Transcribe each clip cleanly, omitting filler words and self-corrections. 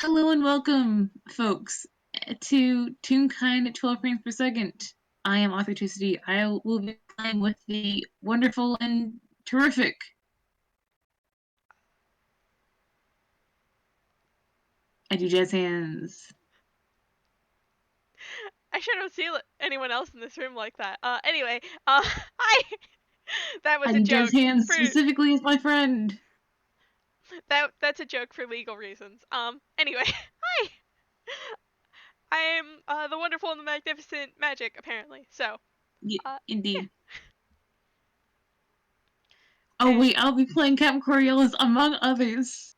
Hello and welcome, folks, to Toonkind at 12 frames per second. I am Authenticity. I will be playing with the wonderful and terrific. I do jazz hands. I should have seen anyone else in this room like that. Anyway, hi. That I was a do jazz joke hands for specifically as my friend. that's a joke for legal reasons. Anyway, hi. I am the wonderful and the magnificent magic apparently. So, yeah. Indeed. Oh And wait, I'll be playing Captain Coriolis among others.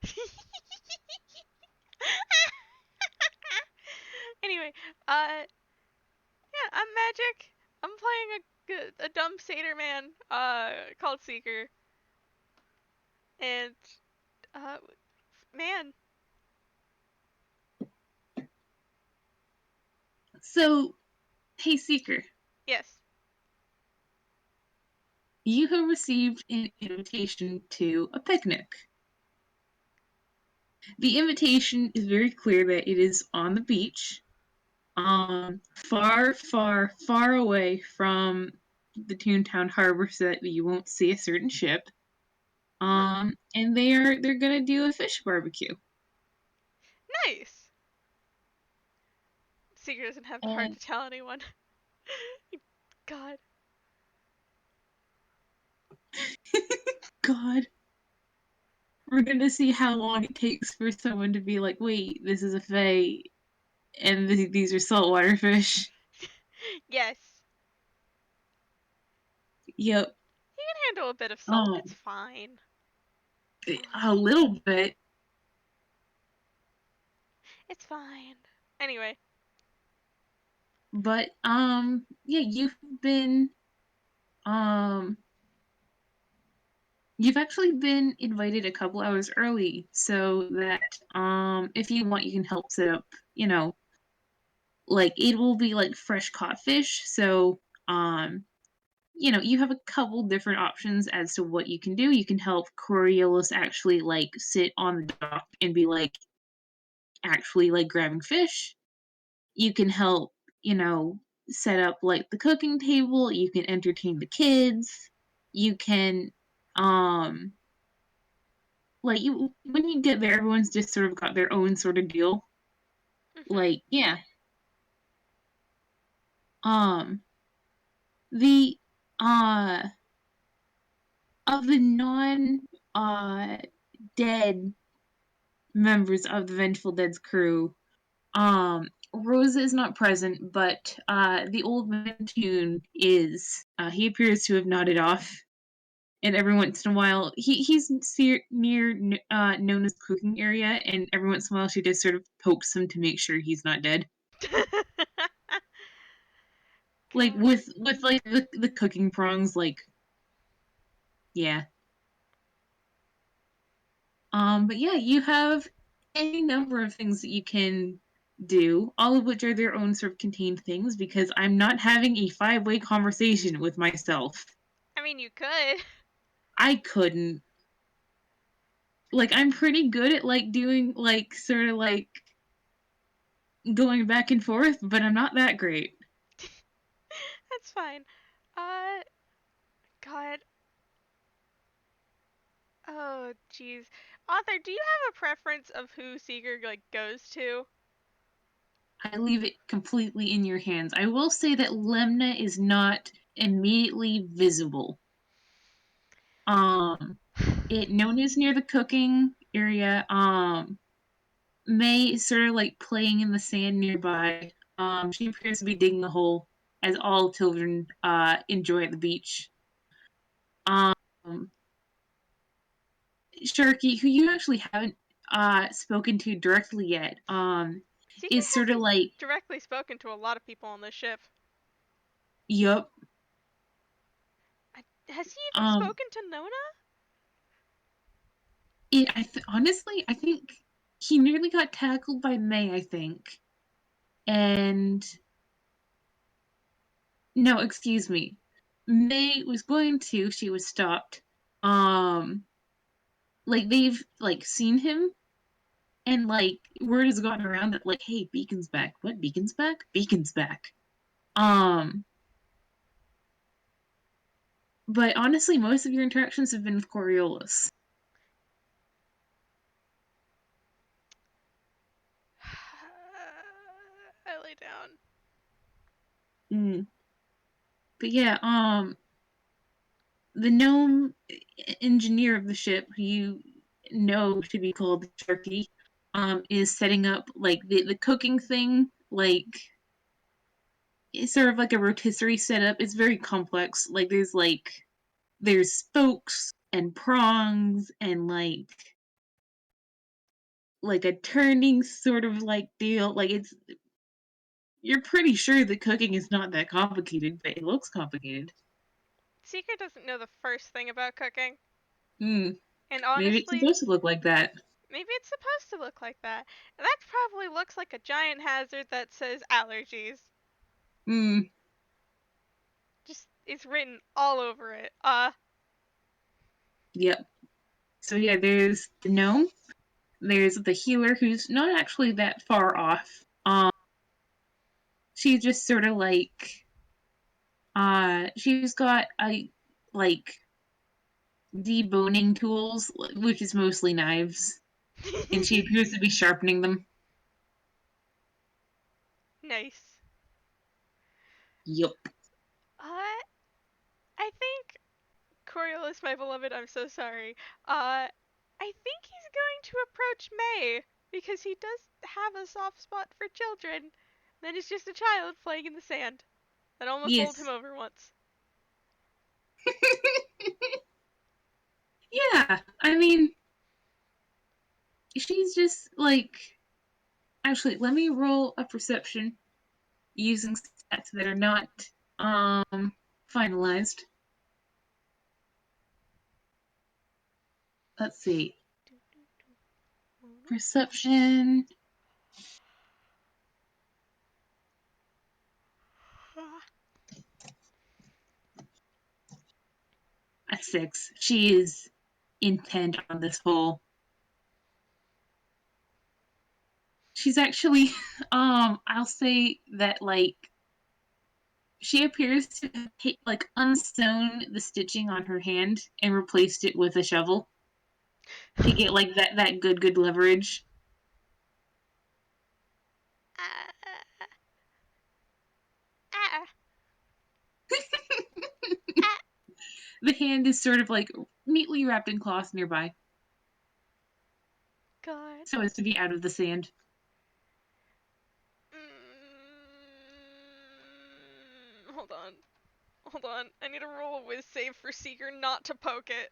anyway, yeah, I'm magic. I'm playing a dumb satyr man called Seeker. And uh man, So, hey Seeker, yes. you have received an invitation to a picnic. The invitation is very clear that it is on the beach. Far, far, far away from the Toontown Harbor so that you won't see a certain ship. Huh. And they're gonna do a fish barbecue. Nice. Seeker doesn't have the heart And to tell anyone. God. God, we're gonna see how long it takes for someone to be like, wait, this is a fae, and these are saltwater fish. Yes. Yep. He can handle a bit of salt. It's Um, fine. a little bit, It's fine. Anyway. but yeah, um you've actually been invited a couple hours early so that if you want you can help set up, like it will be like fresh caught fish. So you have a couple different options as to what you can do. You can help Coriolis actually like sit on the dock and be like actually like grabbing fish. You can help, set up like the cooking table. You can entertain the kids. You can um like you when you get there, everyone's just sort of got their own sort of deal. Mhm. Like, yeah. Um the uh of the non uh dead members of the Vengeful Dead's crew, Rosa is not present, but the old man Toon is. He appears to have nodded off. And every once in a while, he's near Nona's cooking area, and every once in a while, she just sort of pokes him to make sure he's not dead. Like God. with like the cooking prongs, like, yeah. But yeah, you have any number of things that you can do, all of which are their own sort of contained things, because I'm not having a five-way conversation with myself. I mean, you could. I couldn't. Like, I'm pretty good at like doing like sort of like going back and forth, but I'm not that great. That's fine. Uh, God. Oh, jeez. Author, do you have a preference of who Seeker like goes to? I leave it completely in your hands. I will say that Lemna is not immediately visible. Um, Nona's near the cooking area. May is sort of like playing in the sand nearby. She appears to be digging a hole, as all children enjoy at the beach. Um, Sharkie, who you actually haven't spoken to directly yet, Seeker is sort of hasn't like, directly spoken to a lot of people on this ship. yup. Has he even Um, spoken to Nona? honestly, I think he nearly got tackled by May. I think, and no, excuse me, May was going to. She was stopped. Like they've like seen him, And like word has gotten around that like, hey, Beacon's back. What? Beacon's back? Beacon's back. Um, but honestly, most of your interactions have been with Coriolis. I lay down. Mm. But yeah, the gnome engineer of the ship, who you know to be called Sharkie, is setting up like the cooking thing, like it's sort of like a rotisserie setup. It's very complex. There's spokes and prongs and like a turning sort of like deal. Like it's you're pretty sure the cooking is not that complicated, but it looks complicated. Seeker doesn't know the first thing about cooking. Hmm. And Maybe it's honestly, supposed to look like that. maybe it's supposed to look like that. And that probably looks like a giant hazard that says allergies. Hmm. Just, it's written all over it. Yep. So yeah, there's the gnome. There's the healer who's not actually that far off. She's just sort of like she's got a like deboning tools, which is mostly knives, and she appears to be sharpening them. Nice. Yup. Uh, I think Coriolis, my beloved, I'm so sorry. I think he's going to approach May because he does have a soft spot for children. Then he's just a child playing in the sand. That almost bowled him Yes. over once. Yeah. I mean, she's just like. Actually, let me roll a perception using stats that are not finalized. Let's see. Perception at 6. She is intent on this whole. She's actually, I'll say that like she appears to have like unsewn the stitching on her hand and replaced it with a shovel to get like that good leverage. Ah, ah, ah. The hand is sort of like neatly wrapped in cloth nearby, God. so as to be out of the sand. Hold on. Hold on. I need to roll a whiz save for Seeker not to poke it.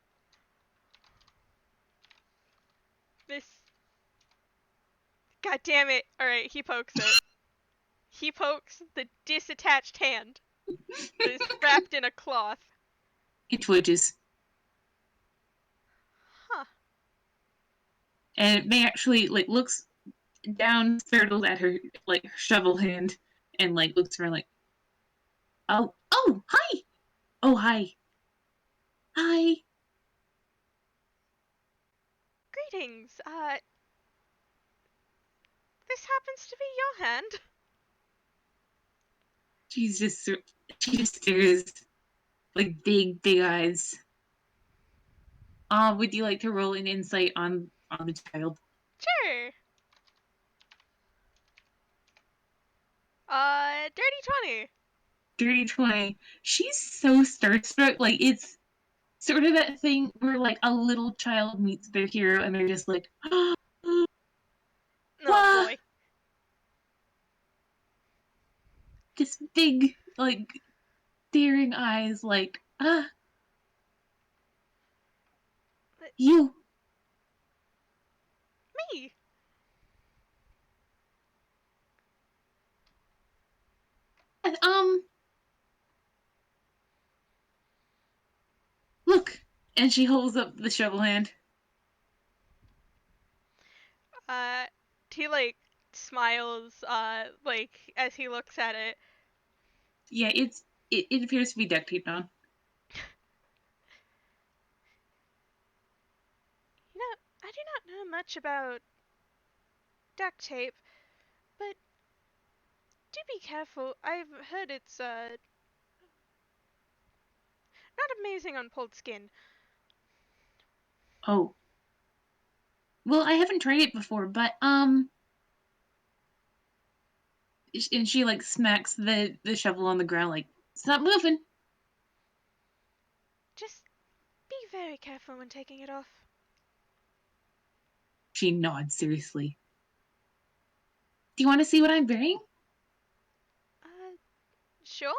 This. God damn it. Alright, he pokes it. He pokes the disattached hand that is wrapped in a cloth. It twitches, Huh. and it may actually like looks down, startled at her like shovel hand, and like looks around like, oh, hi, oh, hi, hi. Greetings. This happens to be your hand. She's just she just stares like big eyes. Would you like to roll an insight on the child? Sure. Dirty 20. Dirty 20. She's so starstruck. Like it's sort of that thing where like a little child meets their hero and they're just like, Oh ah, boy. this big like staring eyes like But you me. um look, and she holds up the shovel hand. Uh, he like smiles. As he looks at it. Yeah, it appears to be duct taped on. You know, I do not know much about duct tape, but do be careful. I've heard it's not amazing on pulled skin. Oh. Well, I haven't tried it before, but and she like smacks the shovel on the ground like stop moving. Just be very careful when taking it off. She nods seriously. Do you want to see what I'm burying? Uh, sure?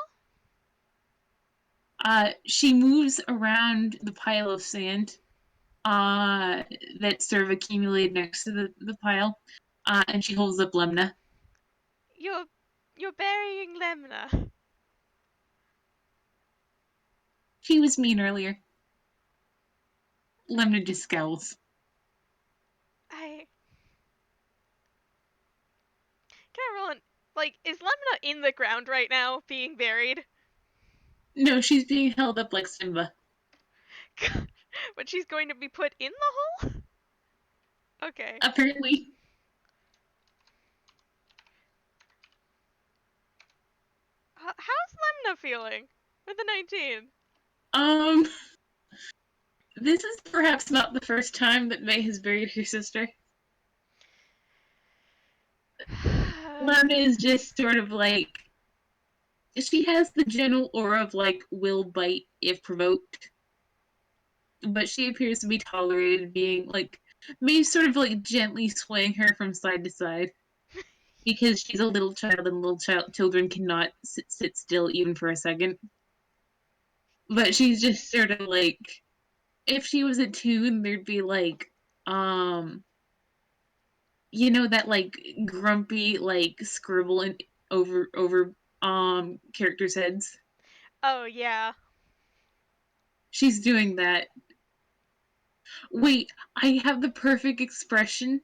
She moves around the pile of sand that's sort of accumulated next to the pile, and she holds up Lemna. You're you're burying Lemna. She was mean earlier. Lemna just scowls. I can I roll an like is Lemna in the ground right now being buried? No, she's being held up like Simba. But she's going to be put in the hole? Okay. Apparently. How's Lemna feeling with the 19? Um, this is perhaps not the first time that May has buried her sister. Lemna is just sort of like she has the general aura of like will bite if provoked, but she appears to be tolerated being like Maybe sort of like gently swaying her from side to side because she's a little child and children cannot sit still even for a second. But she's just sort of like if she was a tune, there'd be like um that like grumpy like scribble and over characters' heads. Oh yeah. She's doing that. Wait, I have the perfect expression.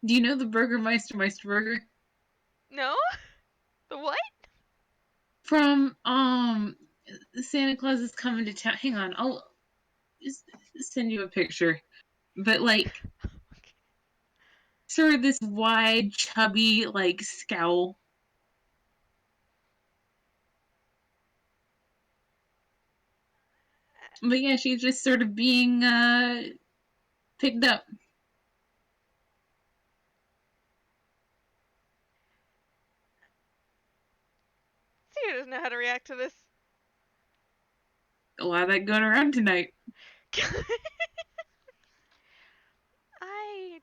Do you know the Burgermeister Meisterburger? No? The what? From Santa Claus is coming to town. Hang on, I'll just send you a picture. But like sort of this wide, chubby, like scowl. But yeah, she's just sort of being picked up. Theo doesn't know how to react to this. A lot of that going around tonight. I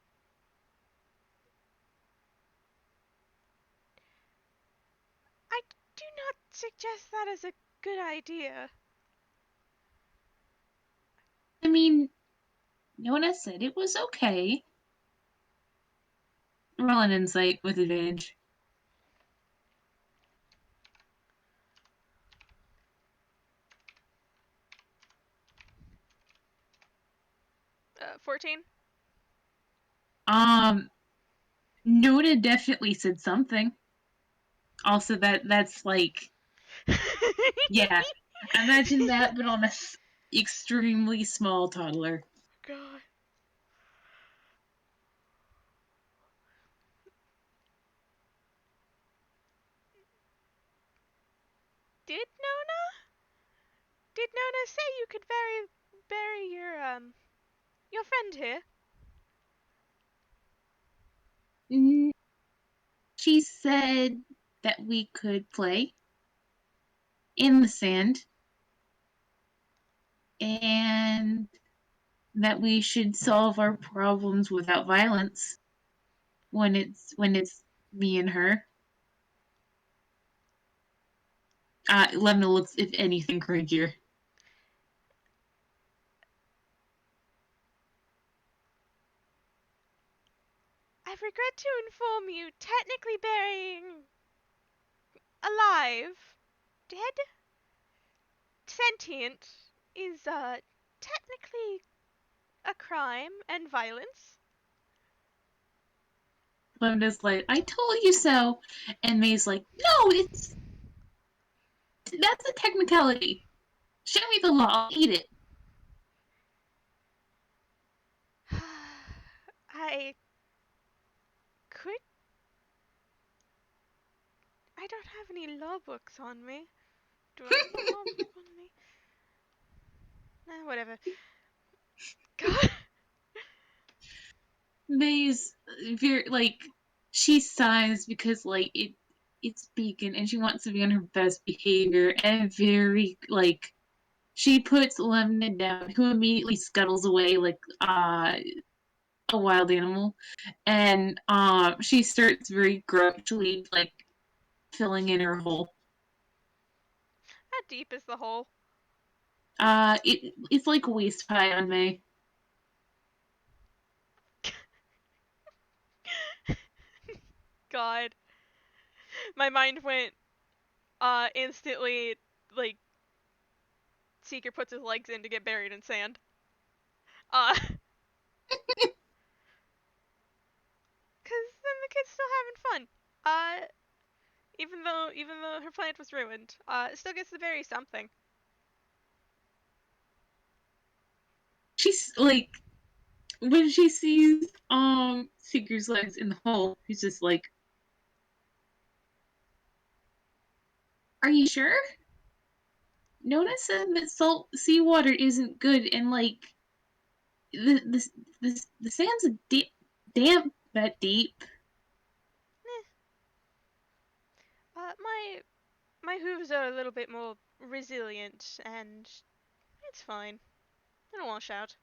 I do not suggest that as a good idea. I mean, Nona said it was okay. Roll an insight with advantage. 14? Um, Nona definitely said something. Also, that's like, yeah, imagine that, but on a extremely small toddler. God. Did Nona? Did Nona say you could bury your friend here? She said that we could play in the sand and that we should solve our problems without violence when it's me and her. Lemna looks, if anything, cringier. I regret to inform you, technically burying alive, dead, sentient is technically a crime and violence. Lemna's like, I told you so. And May's like, no, that's a technicality. Show me the law, I'll eat it. I could I don't have any law books on me. Do I have a law book on me? Nah, whatever. God. May's very like she sighs because like it's Beacon and she wants to be on her best behavior and very like she puts Lemna down, who immediately scuttles away like a wild animal, and she starts very grumpily like filling in her hole. How deep is the hole? It's like waist high on May. God. My mind went instantly like Seeker puts his legs in to get buried in sand. Uh cuz then the kid's still having fun. Even though her plant was ruined, it still gets to bury something. She's like when she sees Seeker's legs in the hole, she's just like, "Are you sure?" Nona said that salt seawater isn't good, and like the sand's deep, damp, that deep. Eh, my hooves are a little bit more resilient, and it's fine. It'll wash out.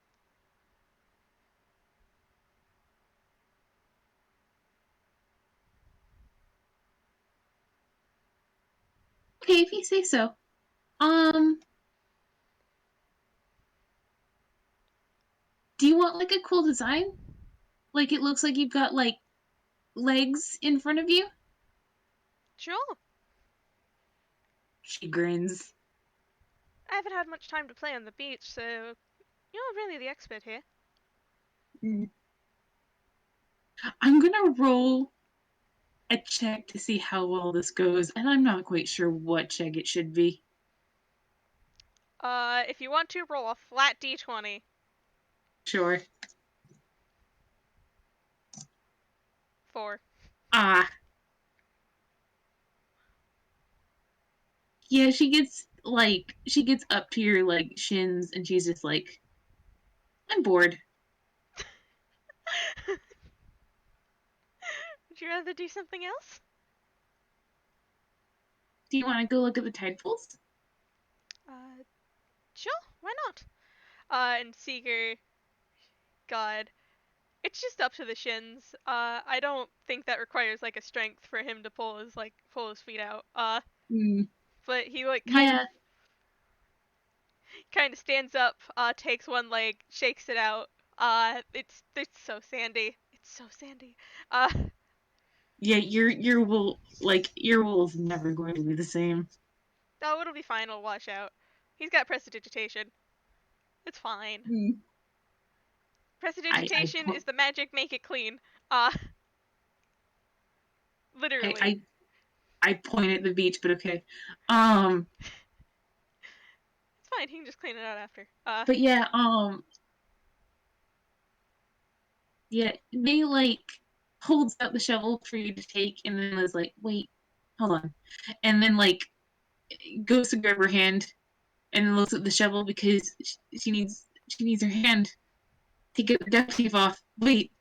Okay, if you say so. Um, do you want like a cool design? Like it looks like you've got like legs in front of you. Sure. She grins. I haven't had much time to play on the beach, so you're really the expert here. Mm. I'm gonna roll a check to see how well this goes, and I'm not quite sure what check it should be. If you want to, roll a flat d20. Sure. 4. Ah, yeah. She gets up to your like shins, and she's just like, I'm bored. Would you rather do something else? Do you want to go look at the tide pools? Uh, sure, why not? And Seeger, God, it's just up to the shins. I don't think that requires like a strength for him to pull his feet out. Mm, But he like yeah, kind of stands up, takes one leg, shakes it out. It's so sandy. It's so sandy. Uh, yeah. Your wool's never going to be the same. oh, it'll be fine. It'll wash out. He's got prestidigitation. It's fine. Mm. I I Prestidigitation po- is the magic make it clean. Uh, I literally. I, I point at the beach, but okay. Um, It's fine. He can just clean it out after. but yeah. Yeah. They like holds out the shovel for you to take, and then was like, wait, hold on, and then like goes to grab her hand, and then looks at the shovel because she needs her hand to get the duct tape off. Wait,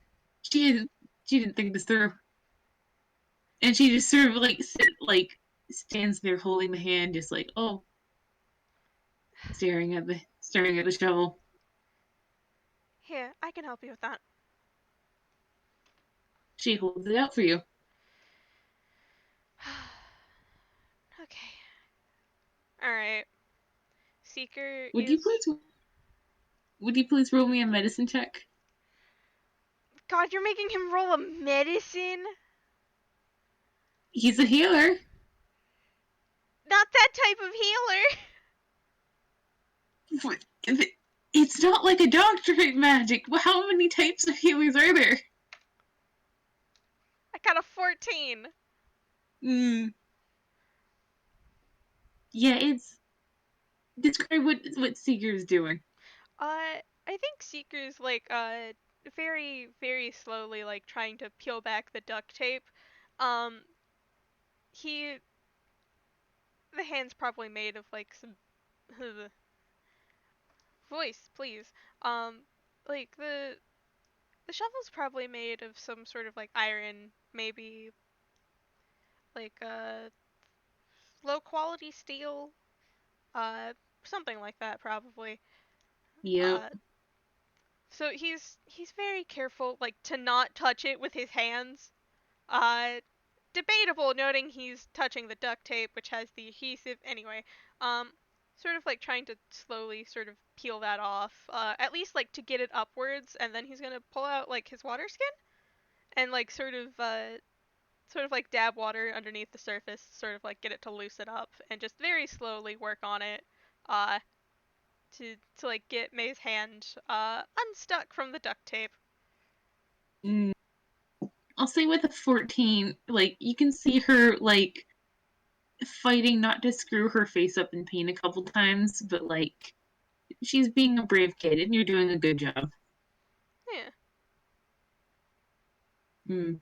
she didn't she didn't think this through, and she just sort of like stands there holding the hand, just like oh, staring at the shovel. Here, I can help you with that. She holds it out for you. Okay. Alright. Seeker Would you is. please would you please roll me a medicine check? God, you're making him roll a medicine? He's a healer. Not that type of healer! It's not like a doctorate magic. How many types of healers are there? I got a 14. Mm, yeah, it's describe what Seeker's doing. I think Seeker's very, very slowly, like, trying to peel back the duct tape. Um, he the hand's probably made of like some voice, please. Um, like the shovel's probably made of some sort of like iron, maybe like low quality steel, uh, something like that probably. Yep. Uh, so he's very careful, like to not touch it with his hands. Uh, Debatable, noting he's touching the duct tape, which has the adhesive. Anyway, um, sort of like trying to slowly sort of peel that off, at least like to get it upwards, and then he's gonna pull out like his water skin and like sort of like dab water underneath the surface, sort of like get it to loosen up, and just very slowly work on it, uh, to like get May's hand unstuck from the duct tape. Mm. I'll say with a 14, like you can see her like fighting not to screw her face up in pain a couple times, but like she's being a brave kid and you're doing a good job. Yeah.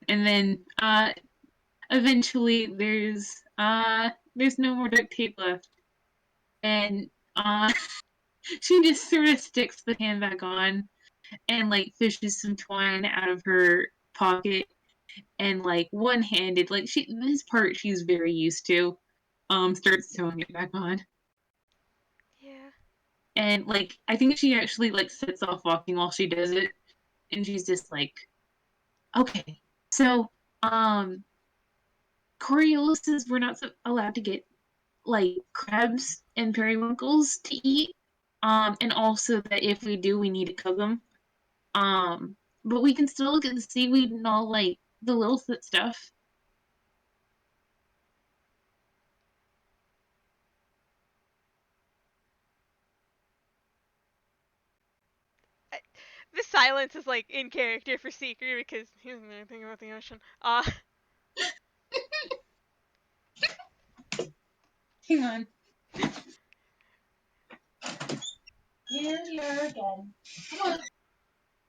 And then eventually there's no more duct tape left. And she just sort of sticks the hand back on and like fishes some twine out of her pocket and like one handed, like this part she's very used to, starts sewing it back on. Yeah. And like I think she actually like sets off walking while she does it, and she's just like, okay, so Coriolises we're not allowed to get like crabs and periwinkles to eat, and also that if we do, we need to cook them. But we can still look at the seaweed and all like the little stuff. I, the silence is like in character for Seeker because he doesn't know anything about the ocean. Hang on. Here you are again. Come on.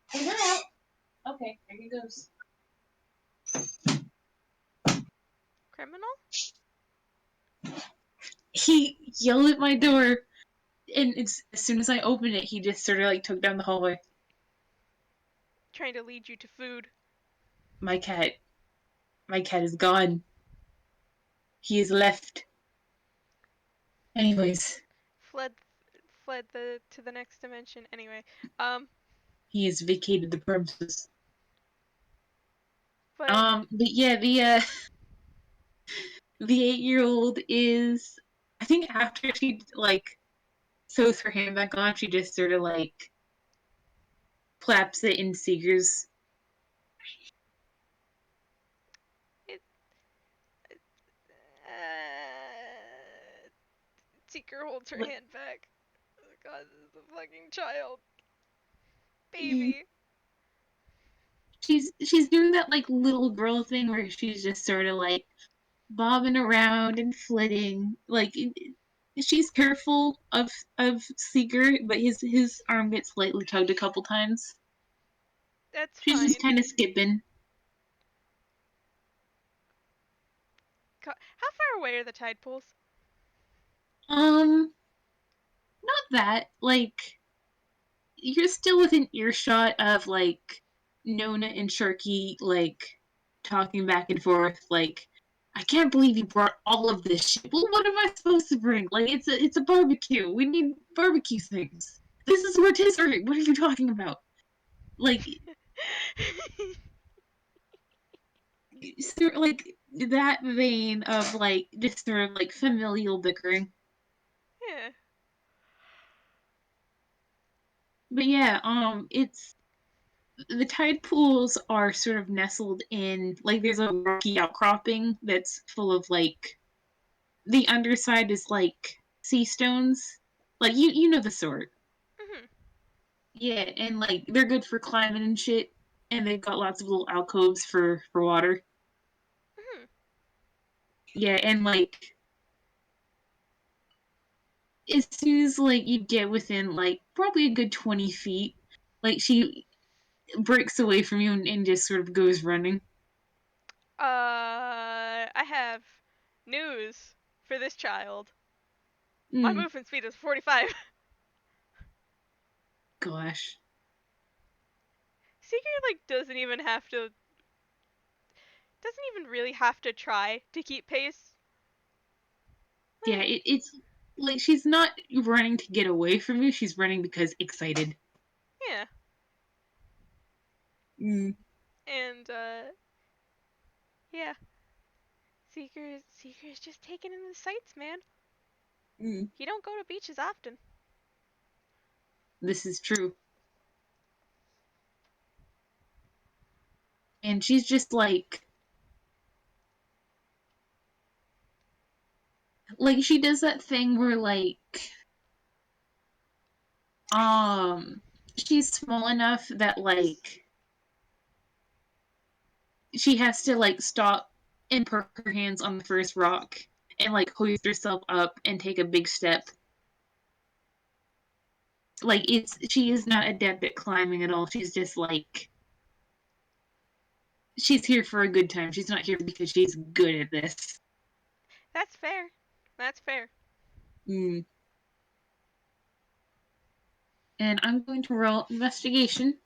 Hang out. Okay, here he goes. Criminal? He yelled at my door, and it's as soon as I opened it, he just sort of like took down the hallway. Trying to lead you to food. My cat, my cat is gone. He is left. Anyways, Fled fled the to the next dimension. Anyway. Um he has vacated the premises. but But yeah, the 8-year-old is, I think after she like sews her hand back on, she just sort of like claps it in Seeger's. it uh, Seeker holds her Like, hand back. Oh god, this is a fucking child. mm, Baby. she's doing that like little girl thing where she's just sort of like bobbing around and flitting. Like she's careful of Seeger, but his arm gets lightly tugged a couple times. That's She's just fine. kind of skipping. How far away are the tide pools? Um, not that. Like you're still within earshot of like Nona and Sharkie like talking back and forth. Like, I can't believe you brought all of this shit. Well, what am I supposed to bring? Like, it's a barbecue. We need barbecue things. This is rotisserie. What are you talking about? Like, sort of like that vein of like just sort of like familial bickering. Yeah. But yeah, it's the tide pools are sort of nestled in like there's a rocky outcropping that's full of like the underside is like sea stones. Like you know the sort. Mhm. Yeah, and like they're good for climbing and shit. And they've got lots of little alcoves for water. Mhm. Yeah, and like as soon as like you get within like probably a good 20 feet, like she breaks away from you and just sort of goes running. I have news for this child. My Mm, movement speed is 45. gosh. Seeker like doesn't even really have to try to keep pace. Yeah, Like, it's like she's not running to get away from you. She's running because excited. yeah. Mm, And yeah. Seeker's just taking in the sights, man. mm. He don't go to beaches often. This is true. And she's just like she does that thing where um she's small enough that she has to stop and put her hands on the first rock and hoist herself up and take a big step. She is not adept at climbing at all. She's just she's here for a good time. She's not here because she's good at this. That's fair. That's fair. Mm. And I'm going to roll investigation,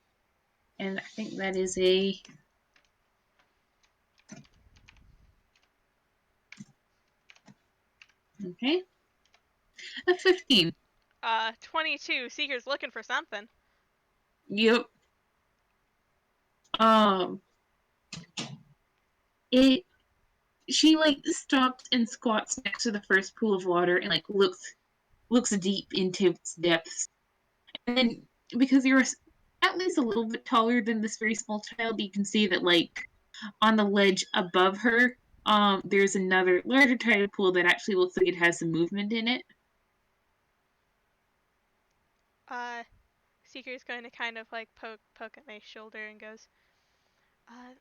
and I think that is a okay, a 15. 22. Seeker's looking for something. Yep. Um, it she stops and squats next to the first pool of water and looks deep into its depths. And then because you're at least a little bit taller than this very small child, you can see that on the ledge above her, there's another larger tide pool that actually looks like it has some movement in it. Uh, Seeker's going to kind of like poke at my shoulder and goes, uh,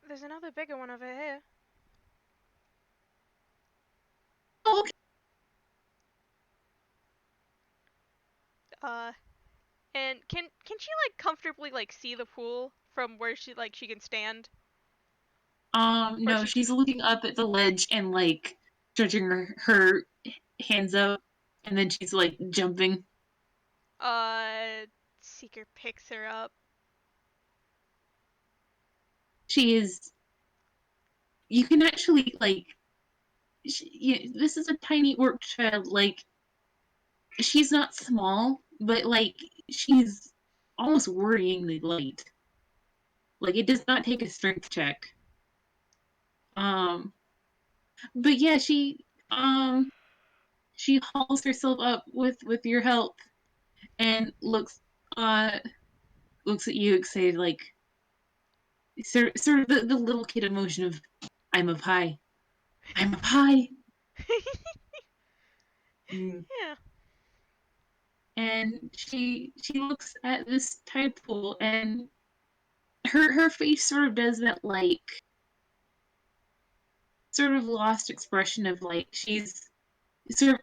there's another bigger one over here. Oh, okay. Uh, and can she like comfortably like see the pool from where she can stand? Or No, she she's looking up at the ledge and stretching her hands up, and then she's jumping. uh Seeker picks her up. She is. You can actually this is a tiny orc child. She's not small, but she's almost worryingly light. It does not take a strength check. Um, but yeah, she hauls herself up with your help and uh looks at you excited, sort of the little kid emotion of I'm up high, I'm up high. Mm. Yeah. And she looks at this tide pool and her face sort of does that sort of lost expression of sort of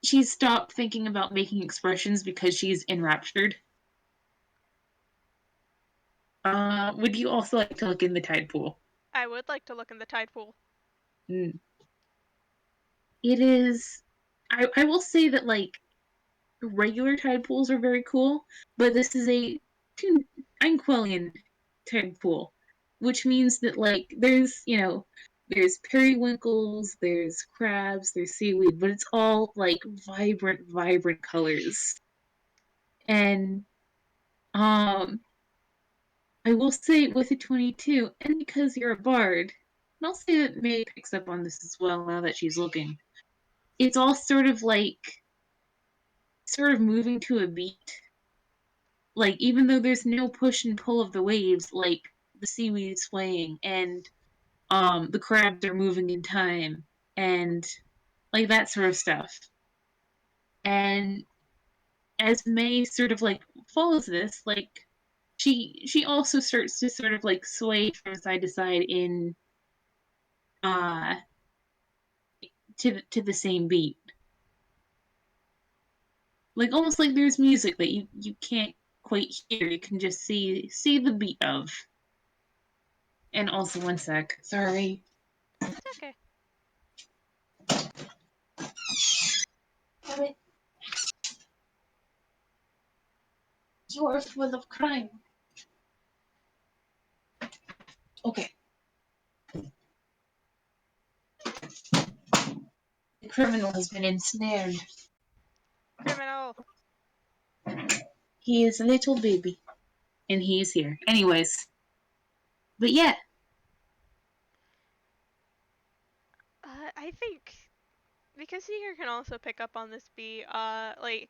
she's stopped thinking about making expressions because she's enraptured. Would you also like to look in the tide pool? I would like to look in the tide pool. Mm. It is. I will say that regular tide pools are very cool, but this is a Anquillian tide pool, which means that there's there's periwinkles, there's crabs, there's seaweed, but it's all vibrant colors. And um I will say with a 22, and because you're a bard, and I'll say that May picks up on this as well now that she's looking. It's all sort of moving to a beat. Even though there's no push and pull of the waves, the seaweed is swaying and the crabs are moving in time and that sort of stuff. And as May sort of follows this, she also starts to sort of sway from side to side in uh to the same beat. Almost like there's music that you can't quite hear. You can just see the beat of. And also one sec. Sorry. It's okay. damn it. You're full of crime. Okay. The criminal has been ensnared. Criminal. He is a little baby. And he is here. Anyways. But yeah. I think because Seeker can also pick up on this bee, like,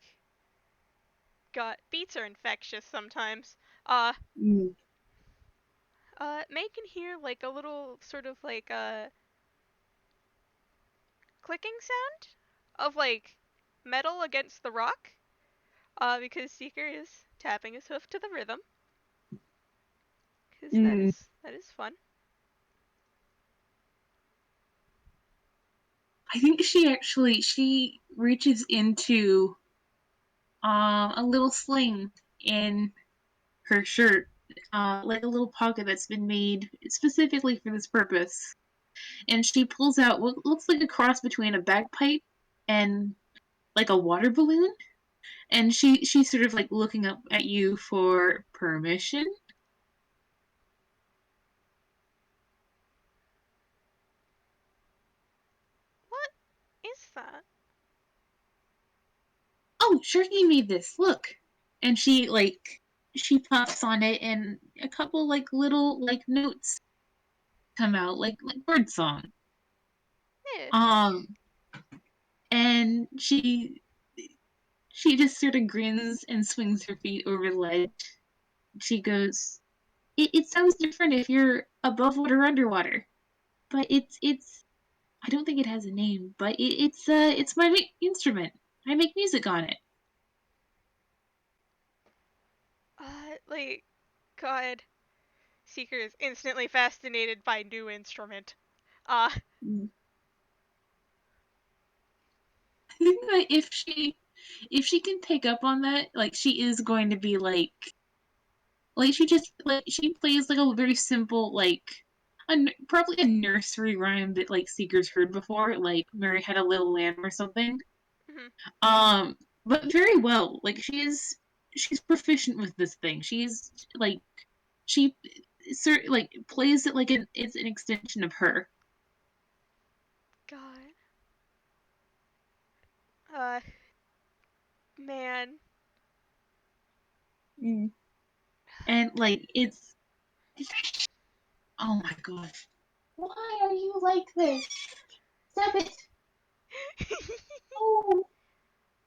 got beats are infectious sometimes. Uh, Mm. May can hear like a little sort of like a clicking sound of like metal against the rock. Because Seeker is tapping his hoof to the rhythm. Because Mm. that is fun. I think she reaches into a little sling in her shirt, like a little pocket that's been made specifically for this purpose. And she pulls out what looks like a cross between a bagpipe and like a water balloon. And she's sort of like looking up at you for permission. What is that? Oh, Sharkie made this. Look, and she puffs on it, and a couple like little like notes come out, like bird song. Eh. Um, and she just sort of grins and swings her feet over the ledge. She goes, it sounds different if you're above water or underwater, but it's I don't think it has a name, but it's my instrument. I make music on it. Like, God. Seeker is instantly fascinated by new instrument. Uh, Mm. I think that if she can pick up on that, like she is going to be like she just like she plays like a very simple like probably a nursery rhyme that like Seeker's heard before, like Mary had a little lamb or something. mhm. Um, but very well. Like she's proficient with this thing. She's like she like plays it like it's an extension of her. God. Uh, man. Mm. And like it's oh my gosh. Why are you like this? Stop it! Oh,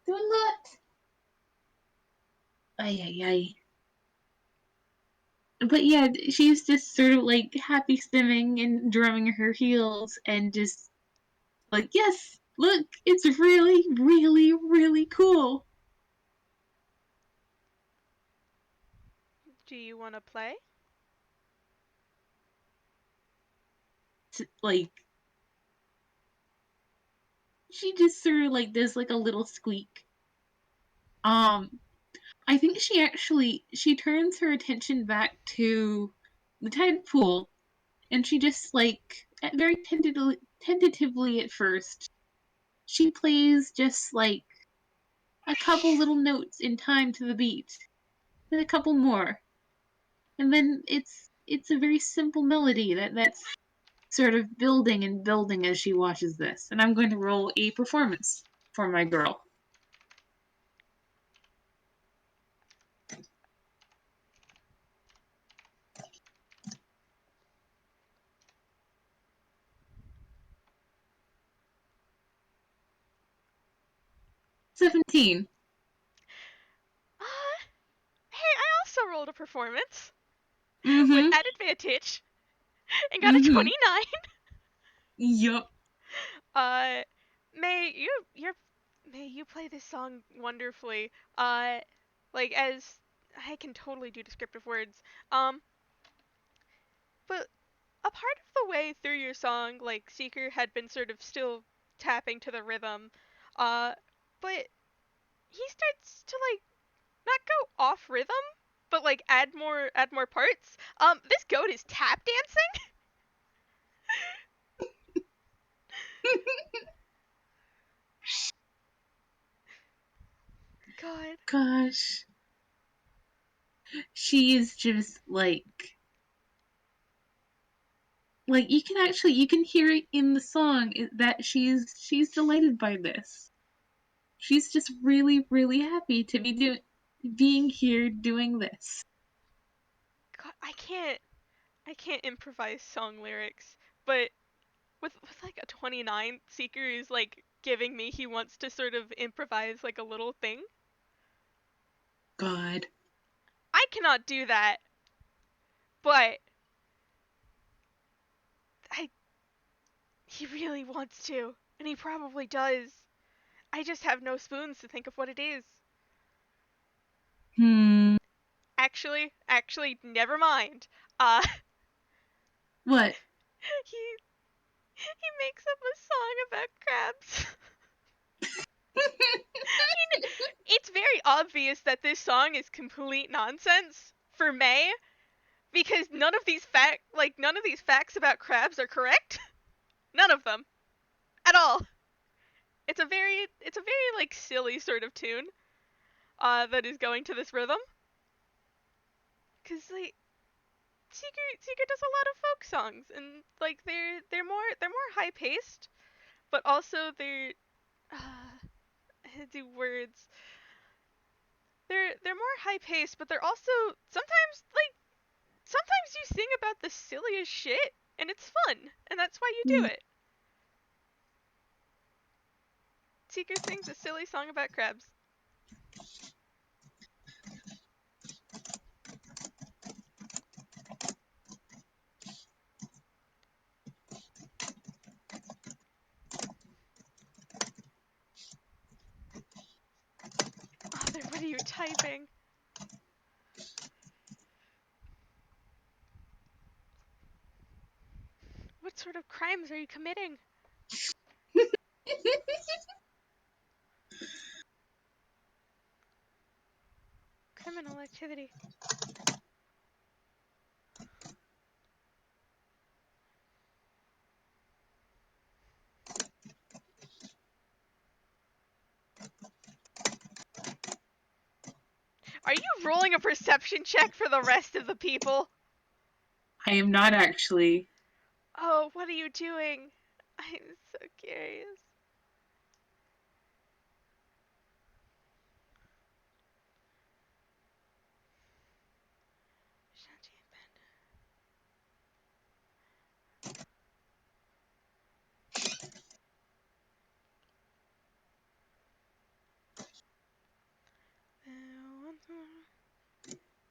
do not! Ay ay ay. But yeah, she's just sort of like happy stimming and drumming her heels and just like, yes, look, it's really, really, really cool. Do you want to play? Like, she just sort of like does like a little squeak. Um, I think she turns her attention back to the tide pool, and she just like very tentatively at first, she plays just like a couple little notes in time to the beat, then a couple more, and then it's a very simple melody that's sort of building and building as she watches this. And I'm going to roll a performance for my girl. $17. Uh, hey, I also rolled a performance with Mm-hmm. at advantage and got a Mm-hmm. 29. Yup. Uh, May you're May you play this song wonderfully. Like as I can totally do descriptive words. But a part of the way through your song, like Seeker had been sort of still tapping to the rhythm, uh, but he starts to like not go off rhythm, but like add more parts. This goat is tap dancing. gosh. She is just you can hear it in the song that she's delighted by this. She's just really, really happy to being here doing this. God, I can't improvise song lyrics, but with like a 29, Seeker is like giving me he wants to sort of improvise like a little thing. God. I cannot do that, but I he really wants to, and he probably does. I just have no spoons to think of what it is. Hmm. Actually, never mind. Uh, What? he he makes up a song about crabs. It's very obvious that this song is complete nonsense for May because none of these facts about crabs are correct. None of them at all. It's a very like silly sort of tune that is going to this rhythm cuz like Seeker does a lot of folk songs and like they're more high paced, but also they're uh, I do words. They're more high paced, but they're also sometimes you sing about the silliest shit and it's fun, and that's why you do it. Seeker sings a silly song about crabs. Father, what are you typing? What sort of crimes are you committing? Criminal activity. Are you rolling a perception check for the rest of the people? I am not actually. Oh, what are you doing? I'm so curious.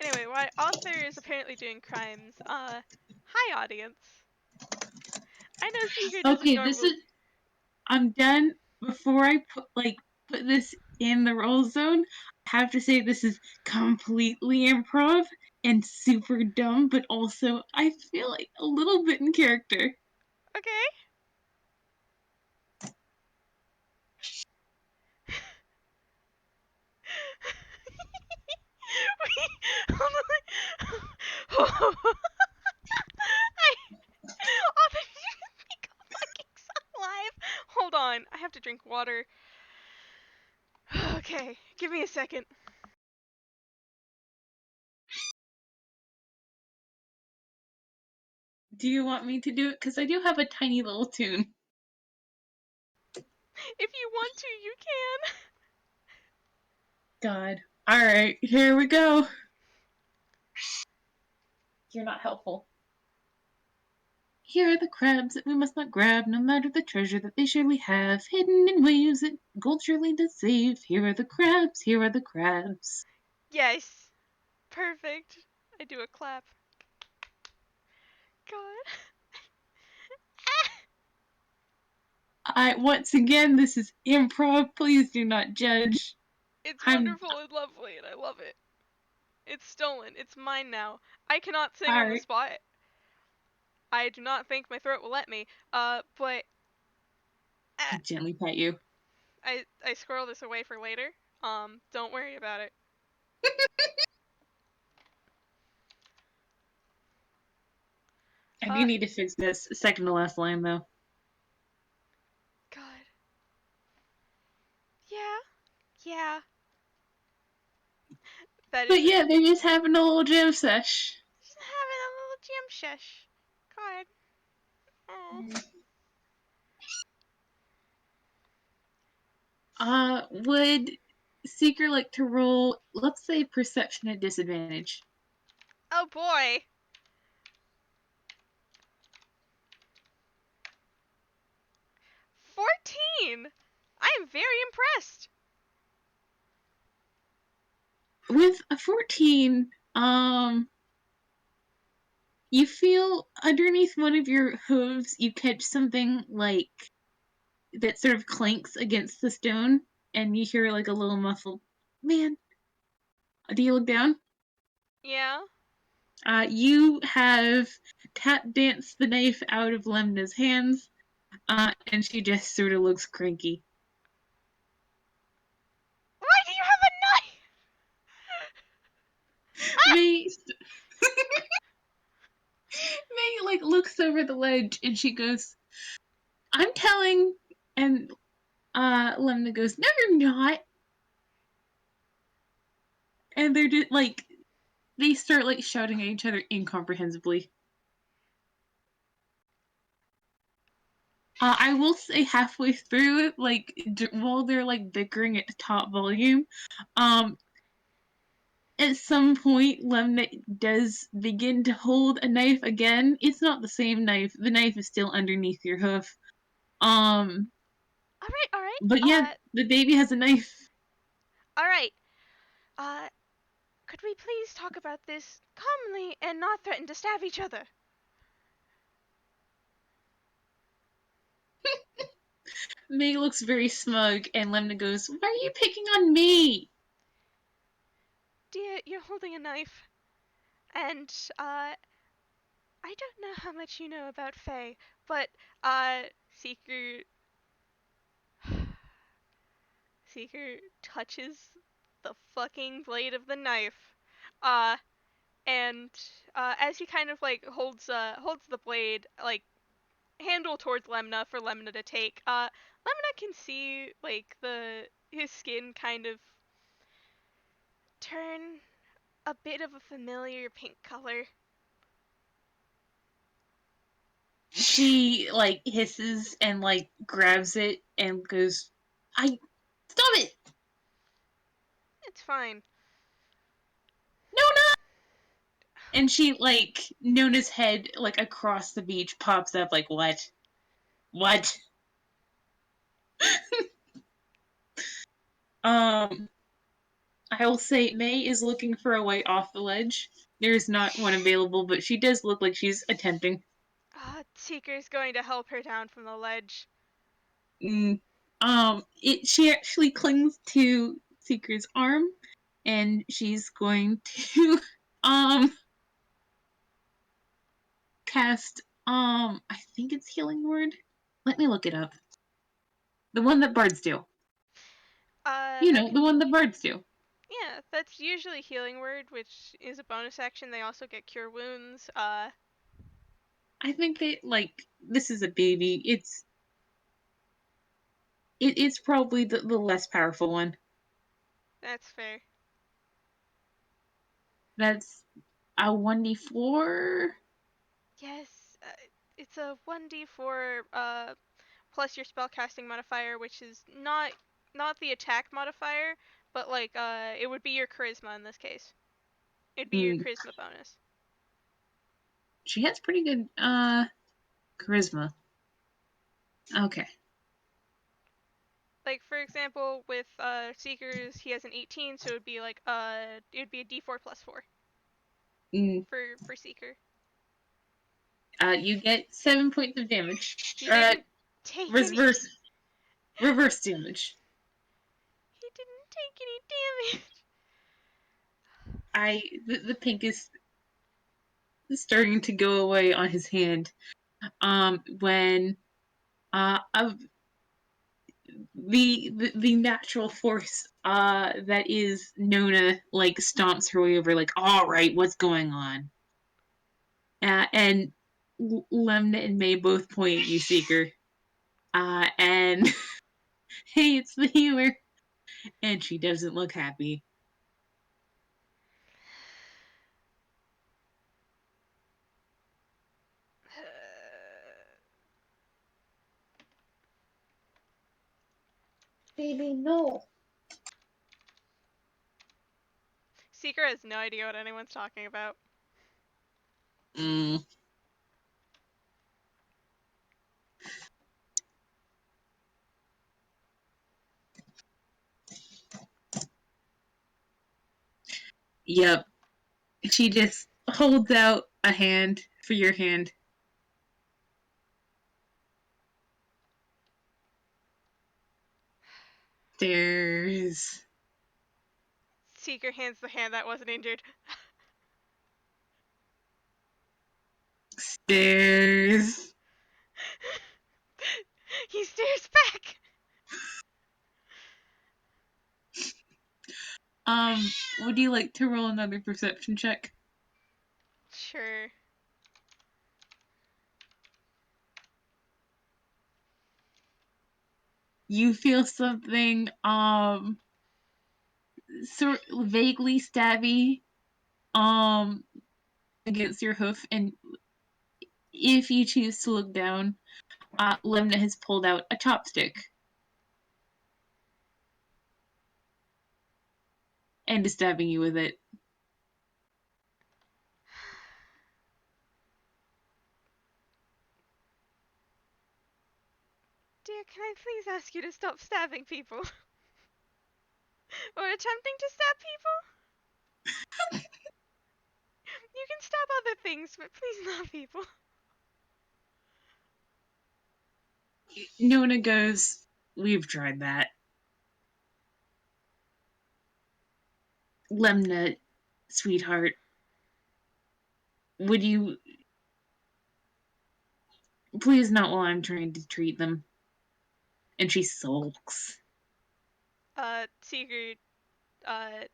Anyway, why author is apparently doing crimes. Hi audience. I know Seeker doesn't Okay, this normally. is I'm done. Before I put this in the roll zone, I have to say this is completely improv and super dumb, but also I feel like a little bit in character. Okay. Wait, hold on. I, oh, did you make a fucking song live? Hold on, I have to drink water. Okay, give me a second. Do you want me to do it? Because I do have a tiny little tune. If you want to, you can. God. Alright, here we go. You're not helpful. Here are the crabs that we must not grab, no matter the treasure that they surely have, hidden in waves that gold surely does save. Here are the crabs, here are the crabs. Yes, perfect. I do a clap. God. Once again, this is improv. Please do not judge. It's I'm wonderful and lovely, and I love it. It's stolen. It's mine now. I cannot sing on the alright. spot. I do not think my throat will let me. But I uh, gently pet you. I squirrel this away for later. Don't worry about it. I do need to fix this second to last line though. God. Yeah. Yeah. That But is a yeah, they're just having a little jam sesh. just having a little jam shush. God. Oh. Would Seeker like to roll, let's say, perception at disadvantage? Oh boy. 14. I am very impressed. With a 14, you feel underneath one of your hooves, you catch something like that sort of clanks against the stone, and you hear like a little muffled, man. Do you look down? Yeah. You have tap danced the knife out of Lemna's hands, and she just sort of looks cranky. Why do you have a knife? May May like looks over the ledge and she goes, "I'm telling," and Lemna goes, "No, you're not," and they're just like they start like shouting at each other incomprehensibly. I will say halfway through, like while they're like bickering at the top volume, um, at some point Lemna does begin to hold a knife again. It's not the same knife. The knife is still underneath your hoof. Um, All right, all right. but yeah, the baby has a knife. All right. Uh, could we please talk about this calmly and not threaten to stab each other? May looks very smug, and Lemna goes, "Why are you picking on me?" Dear, you're holding a knife, and I don't know how much you know about Fae, but Seeker Seeker touches the fucking blade of the knife. Uh, and as he kind of like holds the blade like handle towards Lemna for Lemna to take, Lemna can see like the his skin kind of turn a bit of a familiar pink color. She like hisses and like grabs it and goes, "I stop it, It's fine. Nona!" And she like Nona's head like across the beach pops up like, "What? What?" Um, I will say May is looking for a way off the ledge. There's not one available, but she does look like she's attempting. Seeker's going to help her down from the ledge. Mm. She actually clings to Seeker's arm, and she's going to um cast I think it's healing word. Let me look it up. The one that bards do. You That know, the can one that bards do. yeah, that's usually healing word, which is a bonus action. They also get cure wounds. I think that like this is a baby. It's probably the less powerful one. That's fair. That's a 1d4. Yes, it's a 1d4 plus your spellcasting modifier, which is not the attack modifier, but like it would be your charisma in this case. It'd be your Mm, charisma bonus. she has pretty good charisma. Okay. Like for example, with Seekers, he has an 18, so it'd be like it'd be a d4 plus 4 Mm, for Seeker. you get 7 points of damage. He didn't take any. Reverse reverse damage. He didn't take any damage. The pink is starting to go away on his hand. When of the natural force that is Nona like stomps her way over, like, all right, what's going on? And Lemna and May both point at you, Seeker. And hey, it's the healer, and she doesn't look happy. Baby, no. Seeker has no idea what anyone's talking about. Mm. Yep. She just holds out a hand for your hand. Stairs. Seeker hands the hand that wasn't injured. Stairs. He stares back. Would you like to roll another perception check? Sure. You feel something, sort vaguely stabby, um, against your hoof, and if you choose to look down, Lemna has pulled out a chopstick and is stabbing you with it. Dear, can I please ask you to stop stabbing people? Or attempting to stab people? You can stab other things, but please not people. Nona goes, "We've tried that." Lemna, sweetheart, would you please not while I'm trying to treat them? And she sulks. Seeker, uh,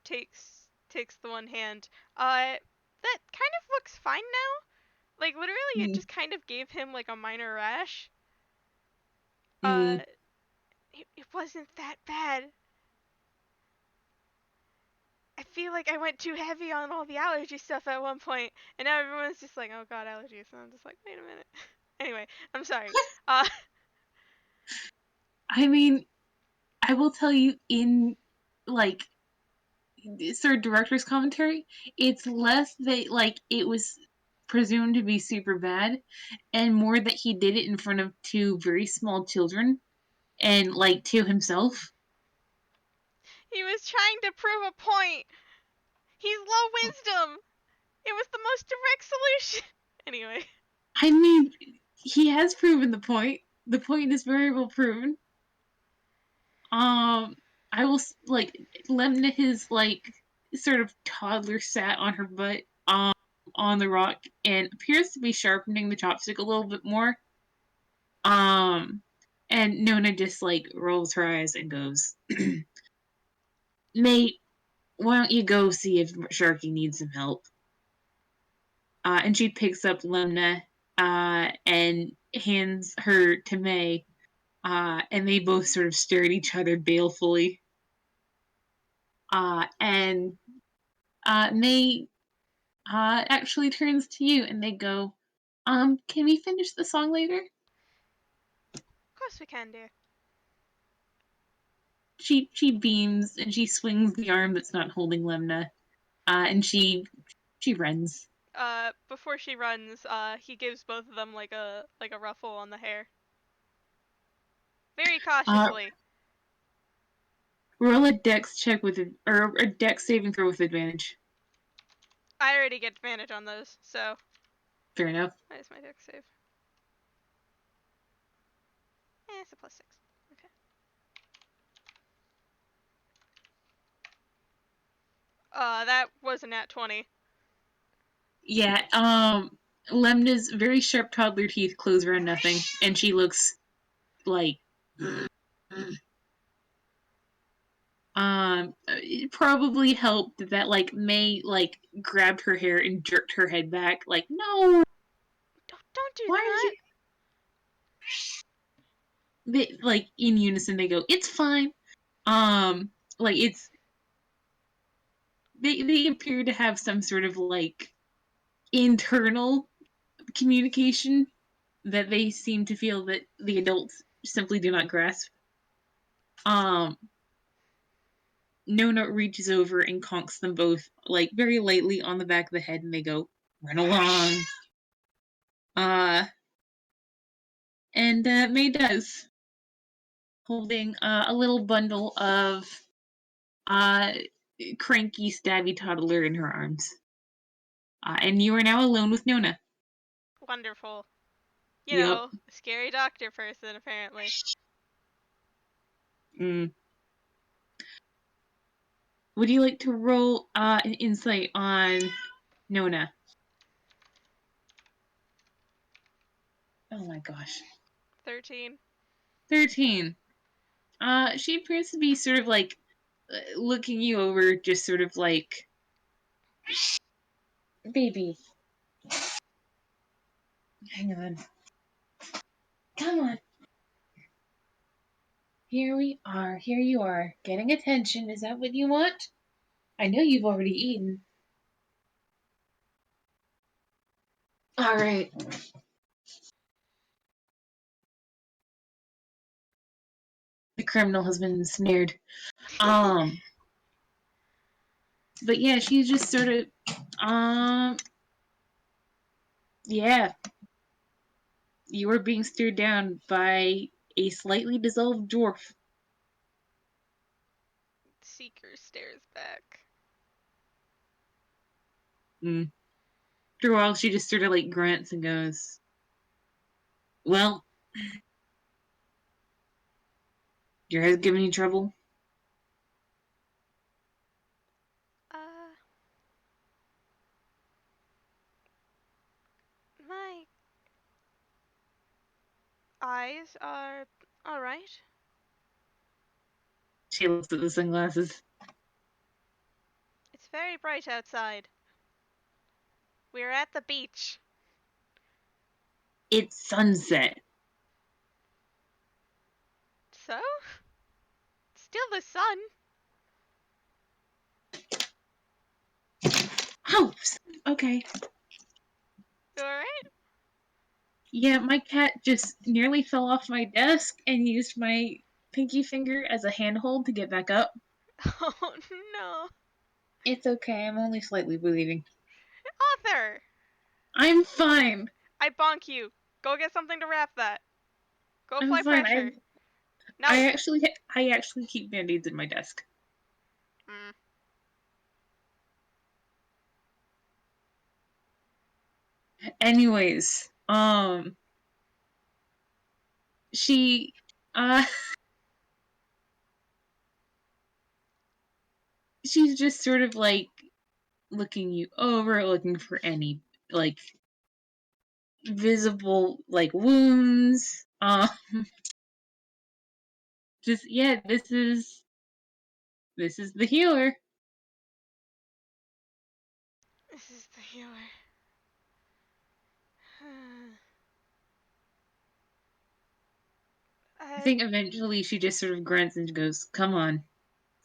takes the one hand. That kind of looks fine now. Like, literally, it Mm. just kind of gave him, like, a minor rash. Mm. It wasn't that bad. I feel like I went too heavy on all the allergy stuff at one point, and now everyone's just like, oh god, allergies. And I'm just like, wait a minute. Anyway, I'm sorry. I mean, I will tell you in, like, sort of director's commentary, it's less that, like, it was presumed to be super bad, and more that he did it in front of two very small children, and, like, to himself. He was trying to prove a point. He's low wisdom. It was the most direct solution. Anyway. I mean, he has proven the point. The point is very well proven. I will, like, Lemna his, like, sort of toddler sat on her butt, on the rock and appears to be sharpening the chopstick a little bit more. Um, and Nona just, like, rolls her eyes and goes, "Mate, why don't you go see if Sharkie needs some help?" And she picks up Lemna, and hands her to May, and they both sort of stare at each other balefully. And May actually turns to you and they go, "Can we finish the song later?" Of course we can, dear. She beams and she swings the arm that's not holding Lemna, and she runs. Before she runs, he gives both of them like a ruffle on the hair. Very Uh, cautiously. Roll a dex check with or a dex saving throw with advantage. I already get advantage on those, so Fair enough. that is my dex save. It's a +6. Okay. That was a nat 20. Yeah, Lemna's very sharp toddler teeth close around nothing, and she looks like it probably helped that, like, May, like, grabbed her hair and jerked her head back, like, "No, Don't do why are that. you?" They, like, in unison, they go, "It's fine." Like, it's they appear to have some sort of, like, internal communication that they seem to feel that the adults simply do not grasp. Um, Nona reaches over and conks them both, like, very lightly on the back of the head, and they go, run along. Uh, and May does, holding a little bundle of uh, cranky, stabby toddler in her arms. And you are now alone with Nona. Wonderful. You Yep. know, scary doctor person, apparently. Mm. Would you like to roll an insight on Nona? Oh my gosh. 13. 13. She appears to be sort of like looking you over, just sort of like, baby, hang on. Come on. Here we are. Here you are. Getting attention. Is that what you want? I know you've already eaten. All right. The criminal has been snared. Um, but yeah, she's just sort of, um, yeah, you were being stared down by a slightly dissolved dwarf. Seeker stares back. Mm. After a while, she just sort of like grunts and goes, well, your head's giving you trouble? Uh, my eyes are alright. She looks at the sunglasses. It's very bright outside. We're at the beach. It's sunset. So? Still the sun. Oh, okay. Alright? Yeah, my cat just nearly fell off my desk and used my pinky finger as a handhold to get back up. Oh no. It's okay, I'm only slightly bleeding. Arthur! I'm fine. I bonk you. Go get something to wrap that. Go I'm apply fine. pressure. I No. actually keep band-aids in my desk. Mm. Anyways, she uh she's just sort of like looking you over, looking for any like visible like wounds. Just yeah, this is the healer. This is the healer. I uh, think eventually she just sort of grunts and goes, "Come on,"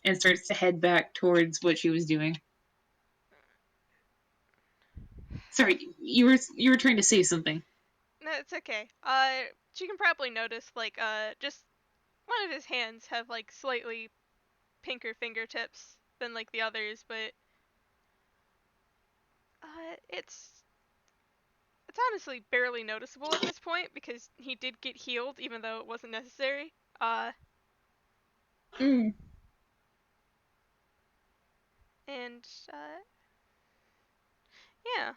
and starts to head back towards what she was doing. Sorry, you were trying to say something. no, it's okay. She can probably notice, like, just one of his hands have, like, slightly pinker fingertips than, like, the others, but, it's honestly barely noticeable at this point because he did get healed even though it wasn't necessary. Mm. And, yeah.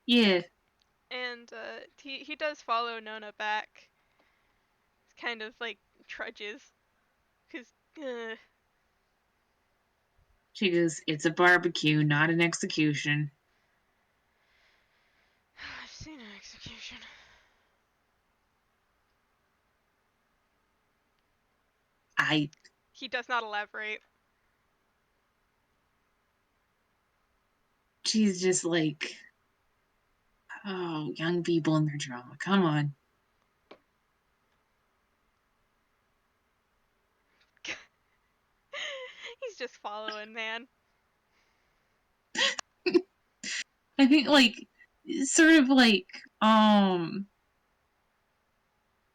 Yeah, And, he does follow Nona back. It's kind of, like, trudges. Because, she goes, "It's a barbecue, not an execution." I've seen an execution. I. He does not elaborate. She's just like, oh, young people and their drama. Come on. He's just following, man. I think like sort of like um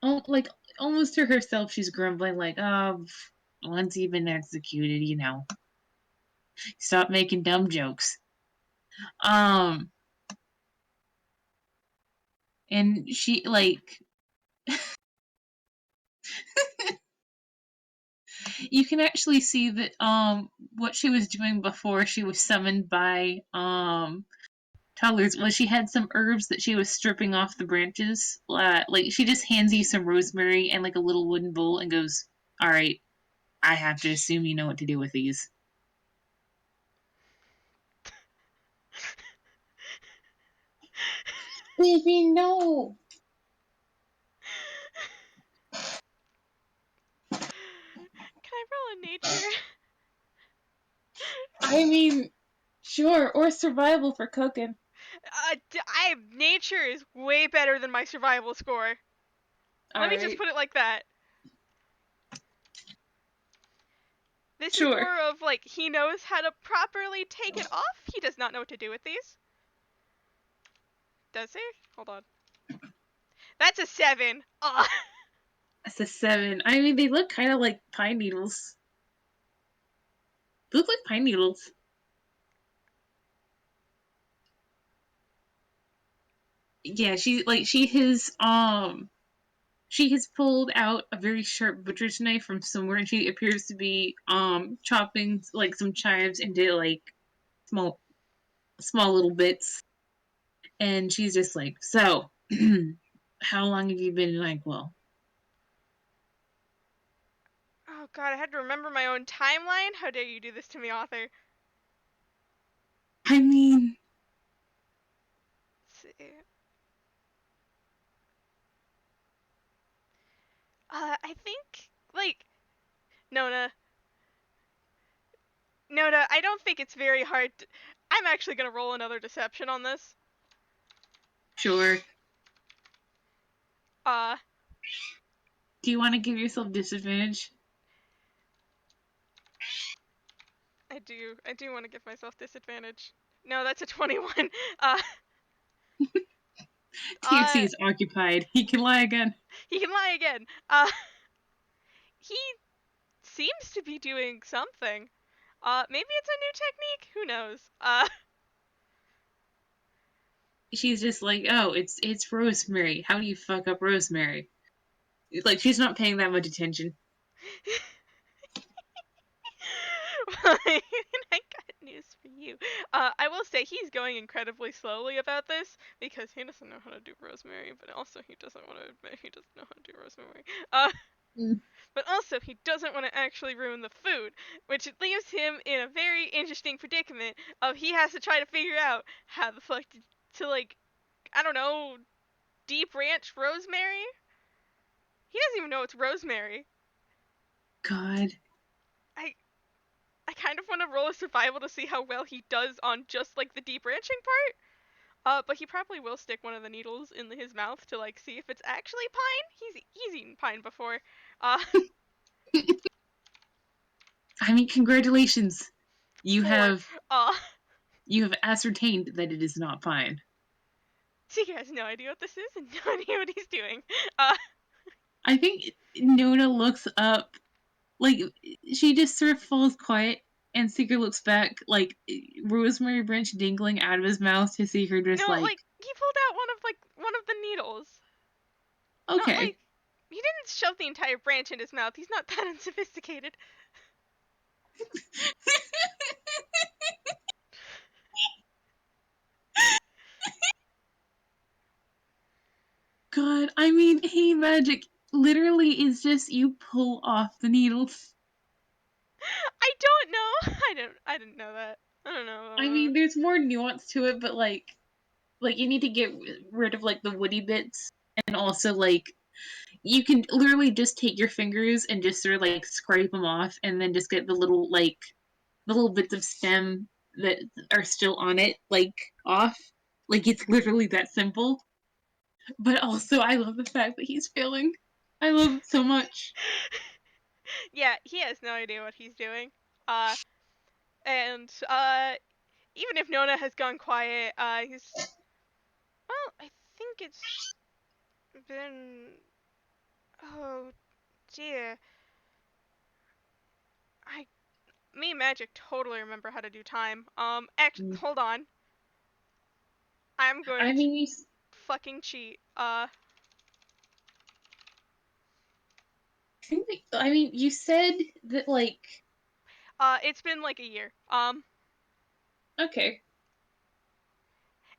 like almost to herself, she's grumbling like, "Oh, once you've been executed, you know, stop making dumb jokes." Um, and she like you can actually see that what she was doing before she was summoned by toddlers was she had some herbs that she was stripping off the branches. Like she just hands you some rosemary and like a little wooden bowl and goes, "All right, I have to assume you know what to do with these." Baby, no. Can I roll a nature? I mean, sure, or survival for cooking. Nature is way better than my survival score. All Let me just right, put it like that. This is sure. more of like he knows how to properly take it off. He does not know what to do with these. Does he? Hold on. That's a 7. That's a 7. I mean, they look kind of like pine needles. They look like pine needles. Yeah, she has pulled out a very sharp butcher's knife from somewhere, and she appears to be chopping like some chives into like small small little bits. And she's just like, "So, how long have you been in Nyquil?" Oh god, I had to remember my own timeline. How dare you do this to me, author? I mean, Let's see. I think like Nona. Nona, I don't think it's very hard. I'm actually gonna roll another deception on this. sure. Uh, Do you want to give yourself disadvantage? I do want to give myself disadvantage. No, that's a 21. Uh, TNC uh, is occupied. He can lie again. he can lie again. He seems to be doing something. Maybe it's a new technique. Who knows? She's just like, "Oh, it's Rosemary. How do you fuck up Rosemary?" Like she's not paying that much attention. I got news for you. I will say he's going incredibly slowly about this because he doesn't know how to do rosemary, but also he doesn't want to admit he doesn't know how to do rosemary. Mm. But also he doesn't want to actually ruin the food, which leaves him in a very interesting predicament of he has to try to figure out how the fuck to like, I don't know, deep ranch rosemary. He doesn't even know it's rosemary. God. I I kind of want to roll a survival to see how well he does on just like the deep ranching part. But he probably will stick one of the needles in his mouth to like see if it's actually pine. He's eaten pine before. Uh, I mean, congratulations. You 4. have Uh, you have ascertained that it is not fine. so he has no idea what this is and no idea what he's doing. Uh, I think Nona looks up, like she just sort of falls quiet, and Seeker looks back, like rosemary branch dangling out of his mouth to see her just no, like, like he pulled out one of the needles. Not okay. like he didn't shove the entire branch in his mouth. He's not that unsophisticated. God, I mean, hey, magic literally is just you pull off the needles. I don't know. I didn't know that. I don't I know. mean, there's more nuance to it, but like you need to get rid of like the woody bits, and also like you can literally just take your fingers and just sort of like scrape them off, and then just get the little bits of stem that are still on it like off. Like it's literally that simple. But also, I love the fact that he's failing. I love it so much. Yeah, he has no idea what he's doing. And even if Nona has gone quiet, he's well. I think it's been. Oh dear. I Me and Magic totally remember how to do time. Mm. Hold on. I'm I going to mean, fucking cheat. you said that like It's been like a year. okay.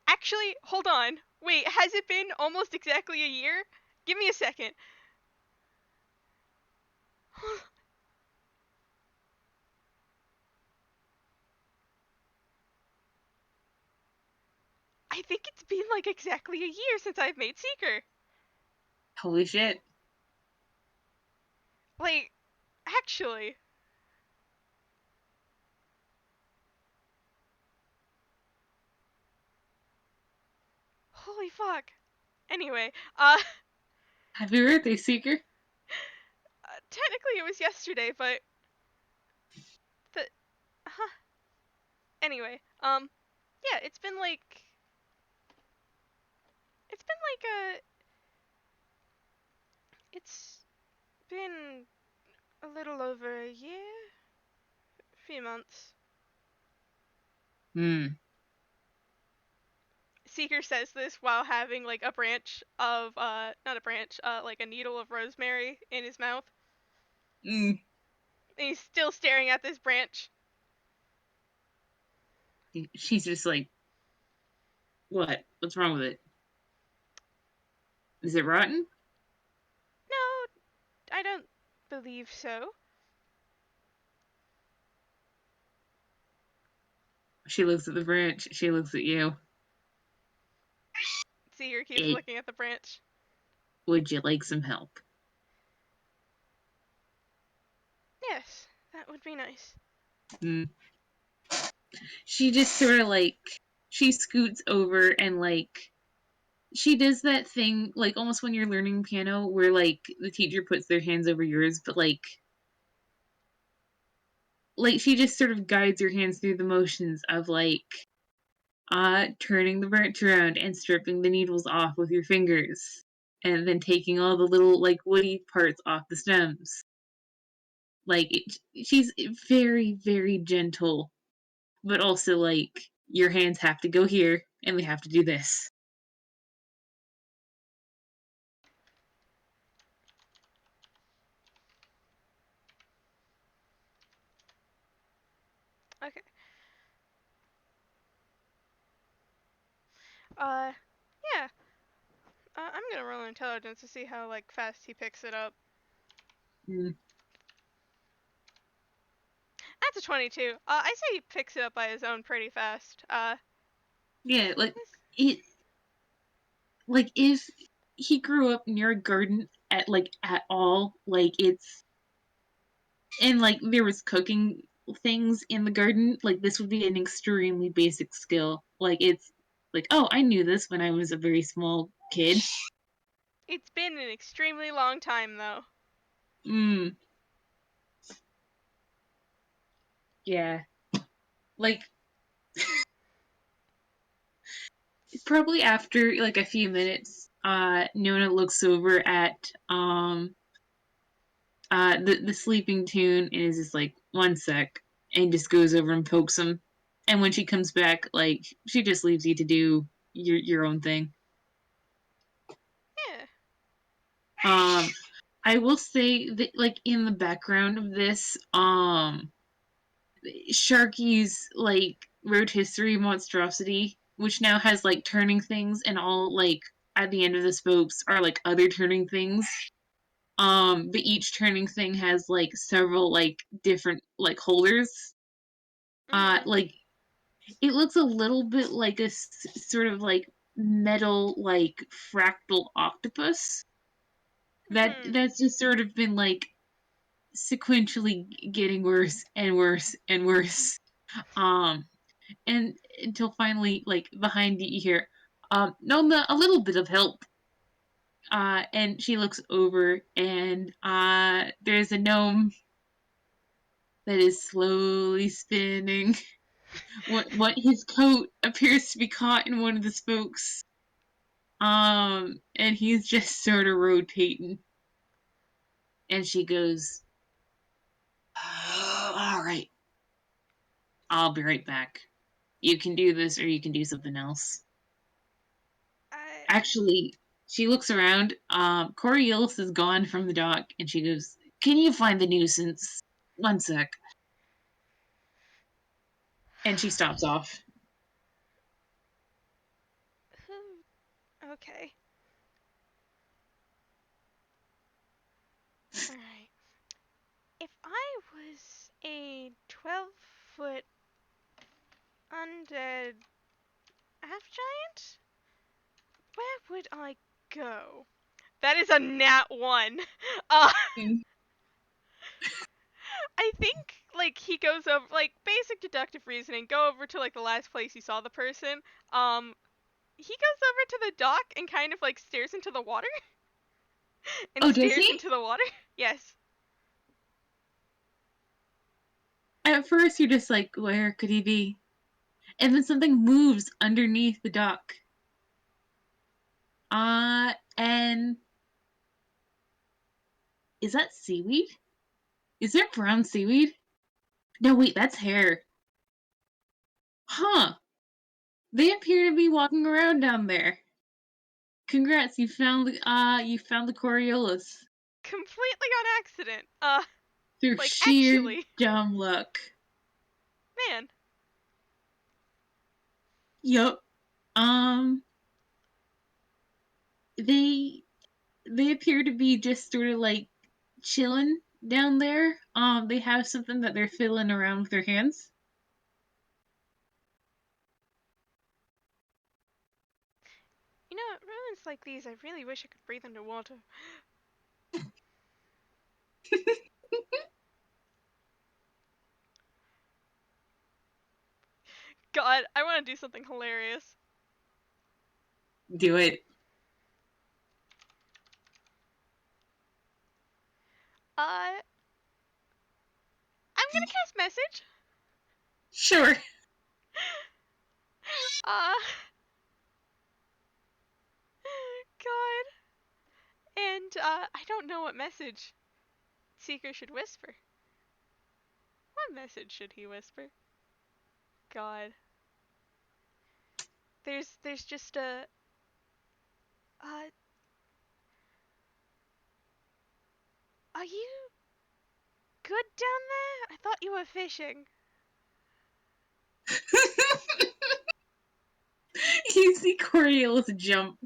Actually, hold on. Wait, has it been almost exactly a year? Give me a second. I think it's been like exactly a year since I've made Seeker. Holy shit. Like, actually. Holy fuck. Anyway, Happy birthday, Seeker. technically it was yesterday, but the huh. Anyway, yeah, it's been it's been a little over a year, a few months. Hmm. Seeker says this while having like a branch of not a branch, like a needle of rosemary in his mouth. Mm. And he's still staring at this branch. She's just like, what? What's wrong with it? Is it rotten? No, I don't believe so. She looks at the branch. She looks at you. Seeker keeps It. looking at the branch. Would you like some help? Yes, that would be nice. Mm. She just sort of like she scoots over and like she does that thing like almost when you're learning piano where like the teacher puts their hands over yours, but like she just sort of guides your hands through the motions of like turning the branch around and stripping the needles off with your fingers and then taking all the little like woody parts off the stems. Like she's very very gentle, but also like your hands have to go here and they have to do this. Okay. Uh, yeah. I'm gonna roll intelligence to see how like fast he picks it up. Mm. That's a 22. I say he picks it up by his own pretty fast. Yeah, This, it like if he grew up near a garden at all, like it's and like there was cooking things in the garden, like this would be an extremely basic skill. Like it's like, oh, I knew this when I was a very small kid. it's been an extremely long time though. Mm, yeah. Like probably after like a few minutes, Nona looks over at the sleeping tune and is just like, one sec, and just goes over and pokes him. And when she comes back, like she just leaves you to do your own thing. Yeah. Um, I will say that like in the background of this, Sharkie's like rotisserie monstrosity, which now has like turning things and all like at the end of the spokes are like other turning things. But each turning thing has like several like different like holders. Mhm. Like it looks a little bit like sort of like metal like fractal octopus Mhm. that's just sort of been like sequentially getting worse and worse and worse. Um, and until finally, like behind you hear, Nona, a little bit of help. And she looks over, and there's a gnome that is slowly spinning. What his coat appears to be caught in one of the spokes. And he's just sort of rotating. And she goes, oh, all right, I'll be right back. You can do this or you can do something else. I Actually, she looks around. Coriolis is gone from the dock, and she goes, can you find the nuisance? One sec. And she stops off. okay. All right. If I was a 12-foot undead half giant, where would I go? That is a nat 1. Uh, I think like he goes over like basic deductive reasoning, go over to like the last place he saw the person. Um he goes over to the dock and kind of like stares into the water and Oh, does stares he? into the water. Yes. At first, you're just like, where could he be? And then something moves underneath the dock. And is that seaweed? Is there brown seaweed? No, wait, that's hair. Huh. They appear to be walking around down there. Congrats, you found the Coriolis Completely on accident. through Like sheer actually, dumb luck. man. Yup. Um, they they appear to be just sort of like chilling down there. They have something that they're fiddling around with their hands. You know, at ruins like these, I really wish I could breathe underwater. God, I want to do something hilarious. Do it. I'm gonna cast message. Sure. Uh, God. And, I don't know what message Seeker should whisper. What message should he whisper? God. There's just uh, are you good down there? I thought you were fishing. You see Coriolis jump,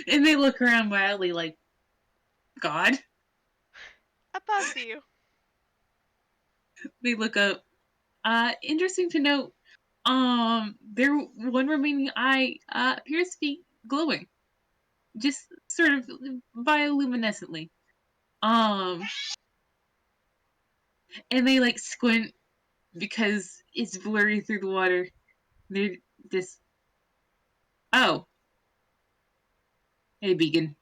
and they look around wildly like, God? Above you. They look up. Interesting to note, their one remaining eye appears to be glowing, just sort of bioluminescently. Um, and they like squint because it's blurry through the water. They're just, oh, hey, Beacon,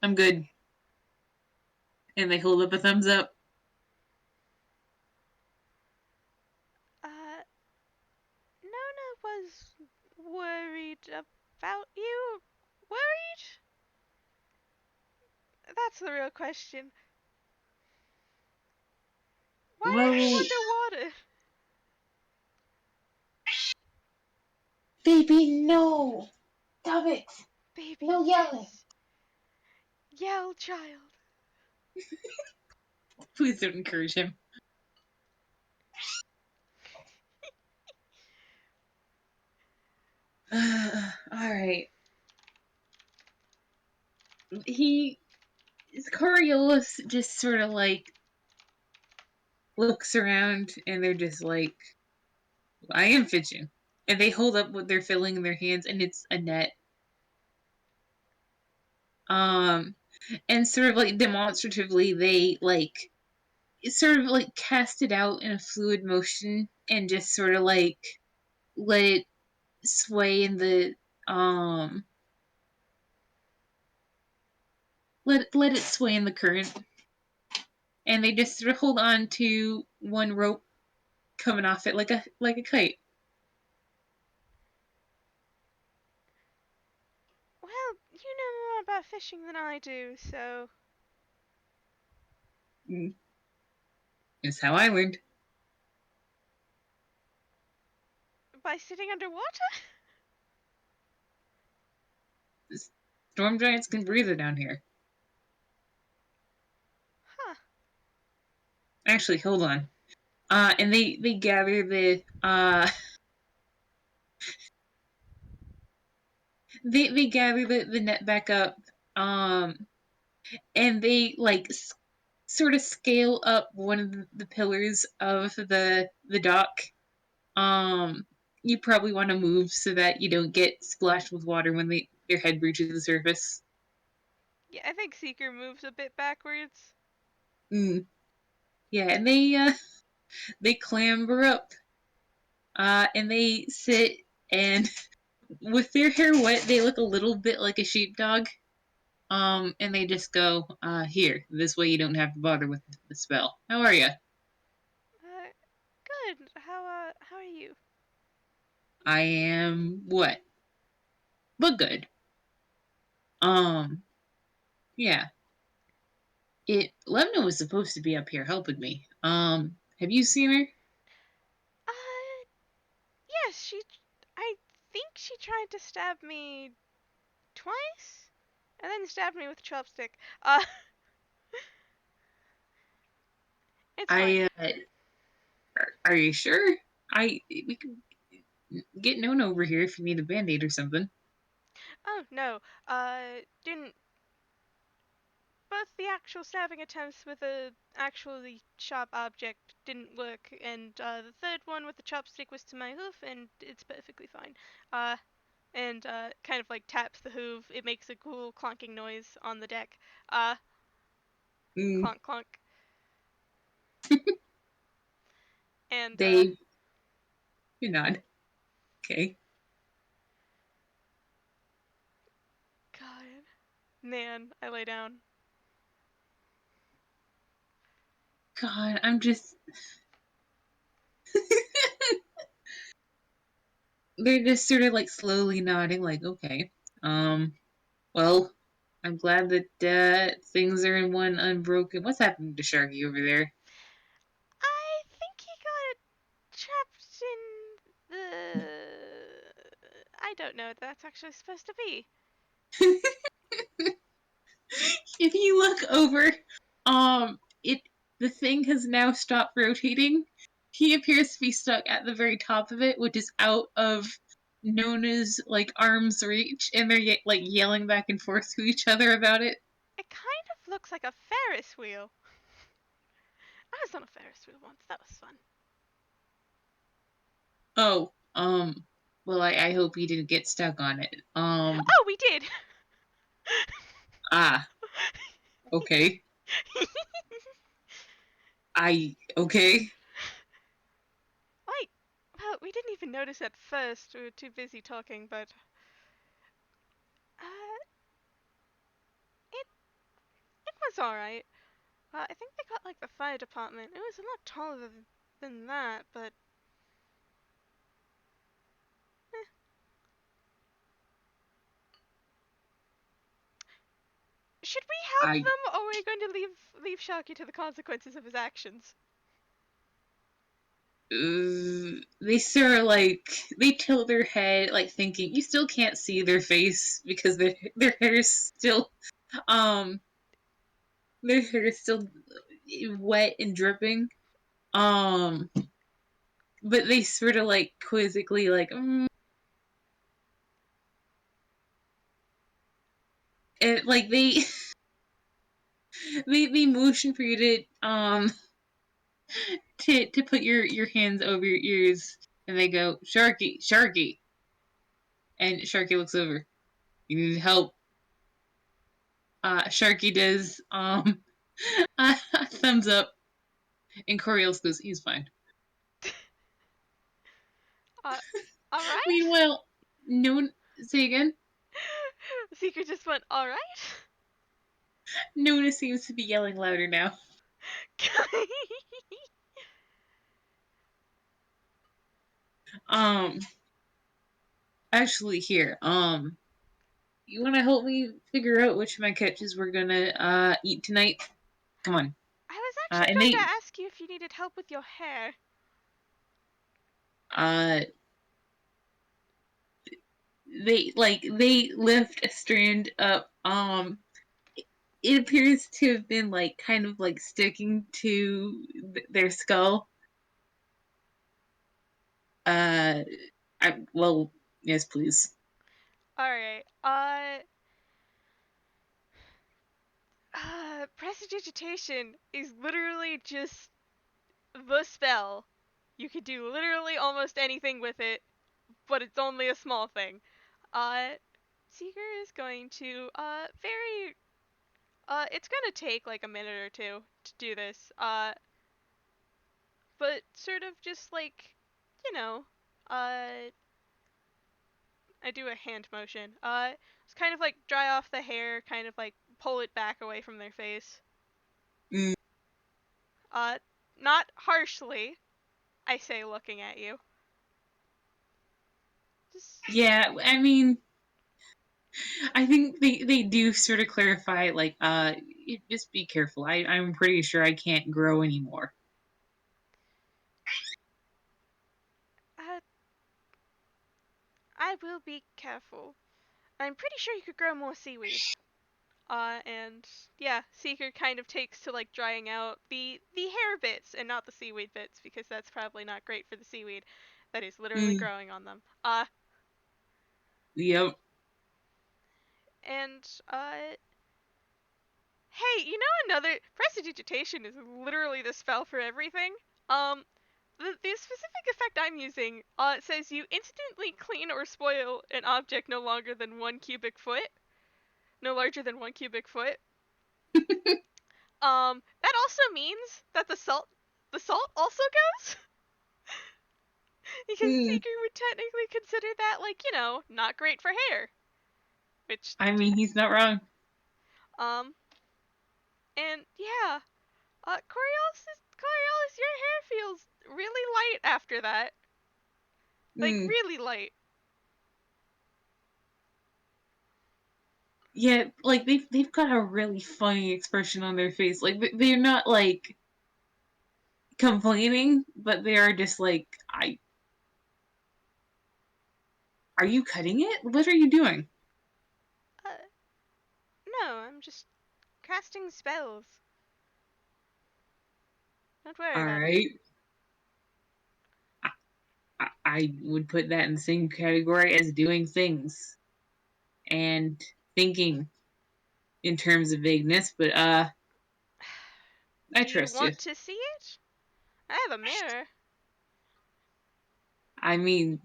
I'm good. And they hold up a thumbs up. Uh, Nona was worried about you. Worried? That's the real question. Why are you Well, underwater? baby, no! Stop it! Baby, No yelling! yes. Yell, child. Please don't encourage him. Alright. He Coriolis just sort of like looks around and they're just like, I am fishing. And they hold up what they're filling in their hands and it's a net. Um and sort of like demonstratively they like sort of like cast it out in a fluid motion and just sort of like let it sway in the um let it sway in the current. And they just sort of hold on to one rope coming off it like a kite. Well, you know more about fishing than I do, so Mm, it's how I learned. By sitting underwater? Storm giants can breathe down here. Huh. Actually, hold on. And they gather they gather the net back up. Um, and they like sort of scale up one of the pillars of the dock. Um, you probably want to move so that you don't get splashed with water when their head reaches the surface. Yeah, I think Seeker moves a bit backwards. Mm. Yeah, and they clamber up, and they sit, and with their hair wet, they look a little bit like a sheepdog. And they just go, here, this way you don't have to bother with the spell. How are you? Uh, good. How are you? I am what? But good. Um, yeah. Lemna was supposed to be up here helping me. Have you seen her? Uh, yes, I think she tried to stab me twice, and then stabbed me with a chopstick. It's fine. Are you sure? We can get Nona over here if you need a band-aid or something. Oh no. Didn't both the actual stabbing attempts with a actually sharp object didn't work, and the third one with the chopstick was to my hoof, and it's perfectly fine. Uh, and kind of like taps the hoof. It makes a cool clonking noise on the deck. Uh, Mm, clonk clonk. And they, you nod. Okay. God, man, I lay down. God, I'm just. They're just sort of like slowly nodding, like, okay. Well, I'm glad that things are in one unbroken. What's happening to Sharkie over there? I think he got trapped in the. I don't know what that's actually supposed to be. If you look over, it the thing has now stopped rotating. He appears to be stuck at the very top of it, which is out of Nona's like arm's reach, and they're like yelling back and forth to each other about it. It kind of looks like a Ferris wheel. I was on a Ferris wheel once. That was fun. Oh, well, I hope he didn't get stuck on it. Oh, we did. Ah, okay. Okay. Like, well, we didn't even notice at first. We were too busy talking, but uh, it it was all right. I think they got like the fire department. It was a lot taller than that, but eh. Should we help I them, or are we going to leave Sharky to the consequences of his actions? they sort of like they tilt their head, like thinking. You still can't see their face because their hair is still um their hair is still wet and dripping. Um, but they sort of like quizzically like and like they motion for you to put your hands over your ears, and they go Sharky, Sharky, and Sharky looks over. You need help. Sharky does thumbs up, and Coriolis goes, he's fine. Uh, all right. Meanwhile, no, say again. Seeker just went, all right. Nona seems to be yelling louder now. Um, actually, here, you want to help me figure out which of my catches we're gonna eat tonight? Come on. I was actually And going to ask you if you needed help with your hair. uh, they lift a strand up. It appears to have been like kind of like sticking to their skull. Uh, well, yes, please. Alright, Prestidigitation is literally just the spell. You could do literally almost anything with it, but it's only a small thing. Uh, Seeker is going to, it's gonna take like a minute or two to do this. But sort of just like, you know, uh, I do a hand motion. It's kind of like dry off the hair, kind of like pull it back away from their face. Mm, Uh, Not harshly, I say, looking at you. Just, yeah, I mean, I think they do sort of clarify like just be careful. I'm pretty sure I can't grow anymore. uh, I will be careful. I'm pretty sure you could grow more seaweed. And yeah, Seeker kind of takes to like drying out the hair bits and not the seaweed bits because that's probably not great for the seaweed that is literally Mm, growing on them. yep. And hey, you know another prestidigitation is literally the spell for everything. Um, the specific effect I'm using says you instantly clean or spoil an object no longer than 1 cubic foot, no larger than 1 cubic foot. That also means that the salt also goes because Mm, Seeker would technically consider that like not great for hair, which I mean, he's not wrong. um and yeah, Coriolis, your hair feels really light after that, like Mm, really light. yeah, like they've got a really funny expression on their face. Like they're not like complaining, but they are just like, I are you cutting it? What are you doing? Uh, no, I'm just casting spells. Don't worry All about it. right. I would put that in the same category as doing things and thinking in terms of vagueness, but Do I you trust you. want to see it? I have a mirror. I mean,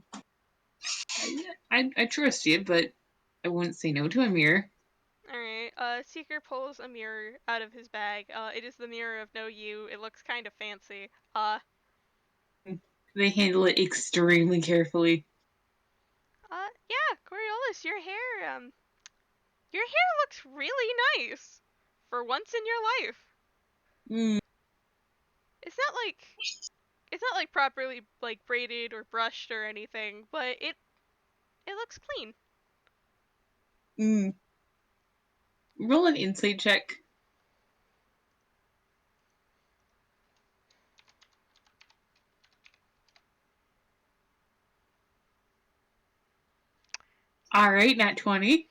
I trust you, but I wouldn't say no to a mirror. Alright, Seeker pulls a mirror out of his bag. It is the mirror of No You. It looks kind of fancy. They handle it extremely carefully. Yeah, Coriolis, your hair looks really nice. For once in your life. Mm, It's not like, it's not like properly, like, braided or brushed or anything, but it looks clean. mm. Roll an insight check. All right, nat 20.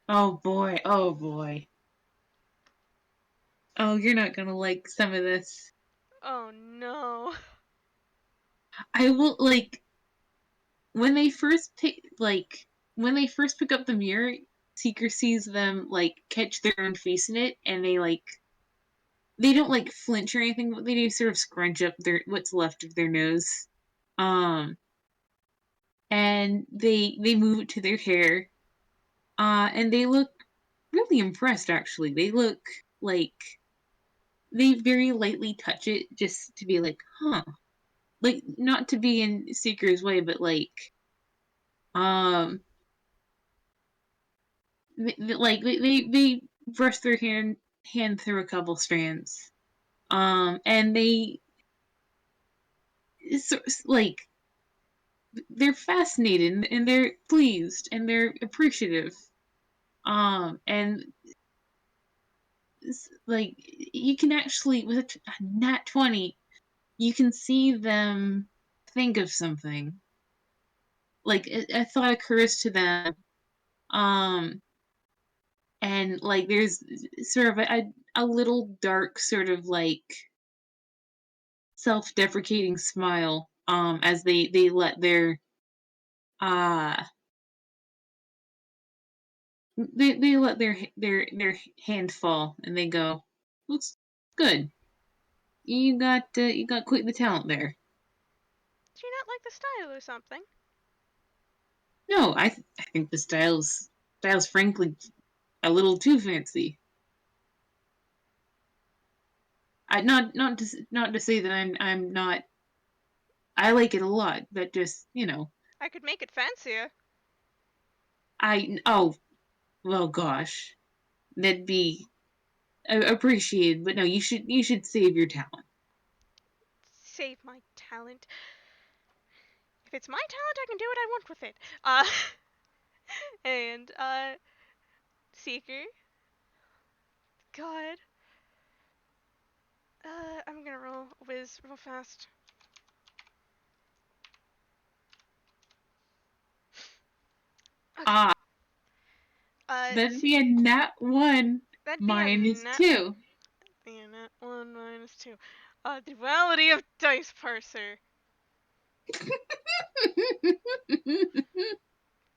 Oh boy, oh boy. Oh, you're not gonna like some of this. Oh no. I will like when they first pick when they first pick up the mirror, Seeker sees them like catch their own face in it, and they don't like flinch or anything, but they do sort of scrunch up their what's left of their nose. Um, and they move it to their hair. And they look really impressed. Actually, they look like they very lightly touch it just to be like, huh, like not to be in Seeker's way, but like um they brush their hand through a couple strands, and they so, like they're fascinated and they're pleased and they're appreciative, and like you can actually with a nat 20, you can see them think of something. Like a thought occurs to them, um, and like there's sort of a little dark sort of like self-deprecating smile as they let uh they let their hand fall and they go, looks good. You got quite the talent there. Do you not like the style or something? No, I think the style's frankly a little too fancy. I not to say that I'm not. I like it a lot, but just I could make it fancier. I oh well gosh, that'd be appreciated. But no, you should save your talent. Save my talent. If it's my talent, I can do what I want with it. Uh, and, Seeker. God. I'm gonna roll whiz real fast. Okay. Ah, that'd See, be a nat one that'd be a minus nat, two. be a nat 1 minus 2. Duality of Dice Parser.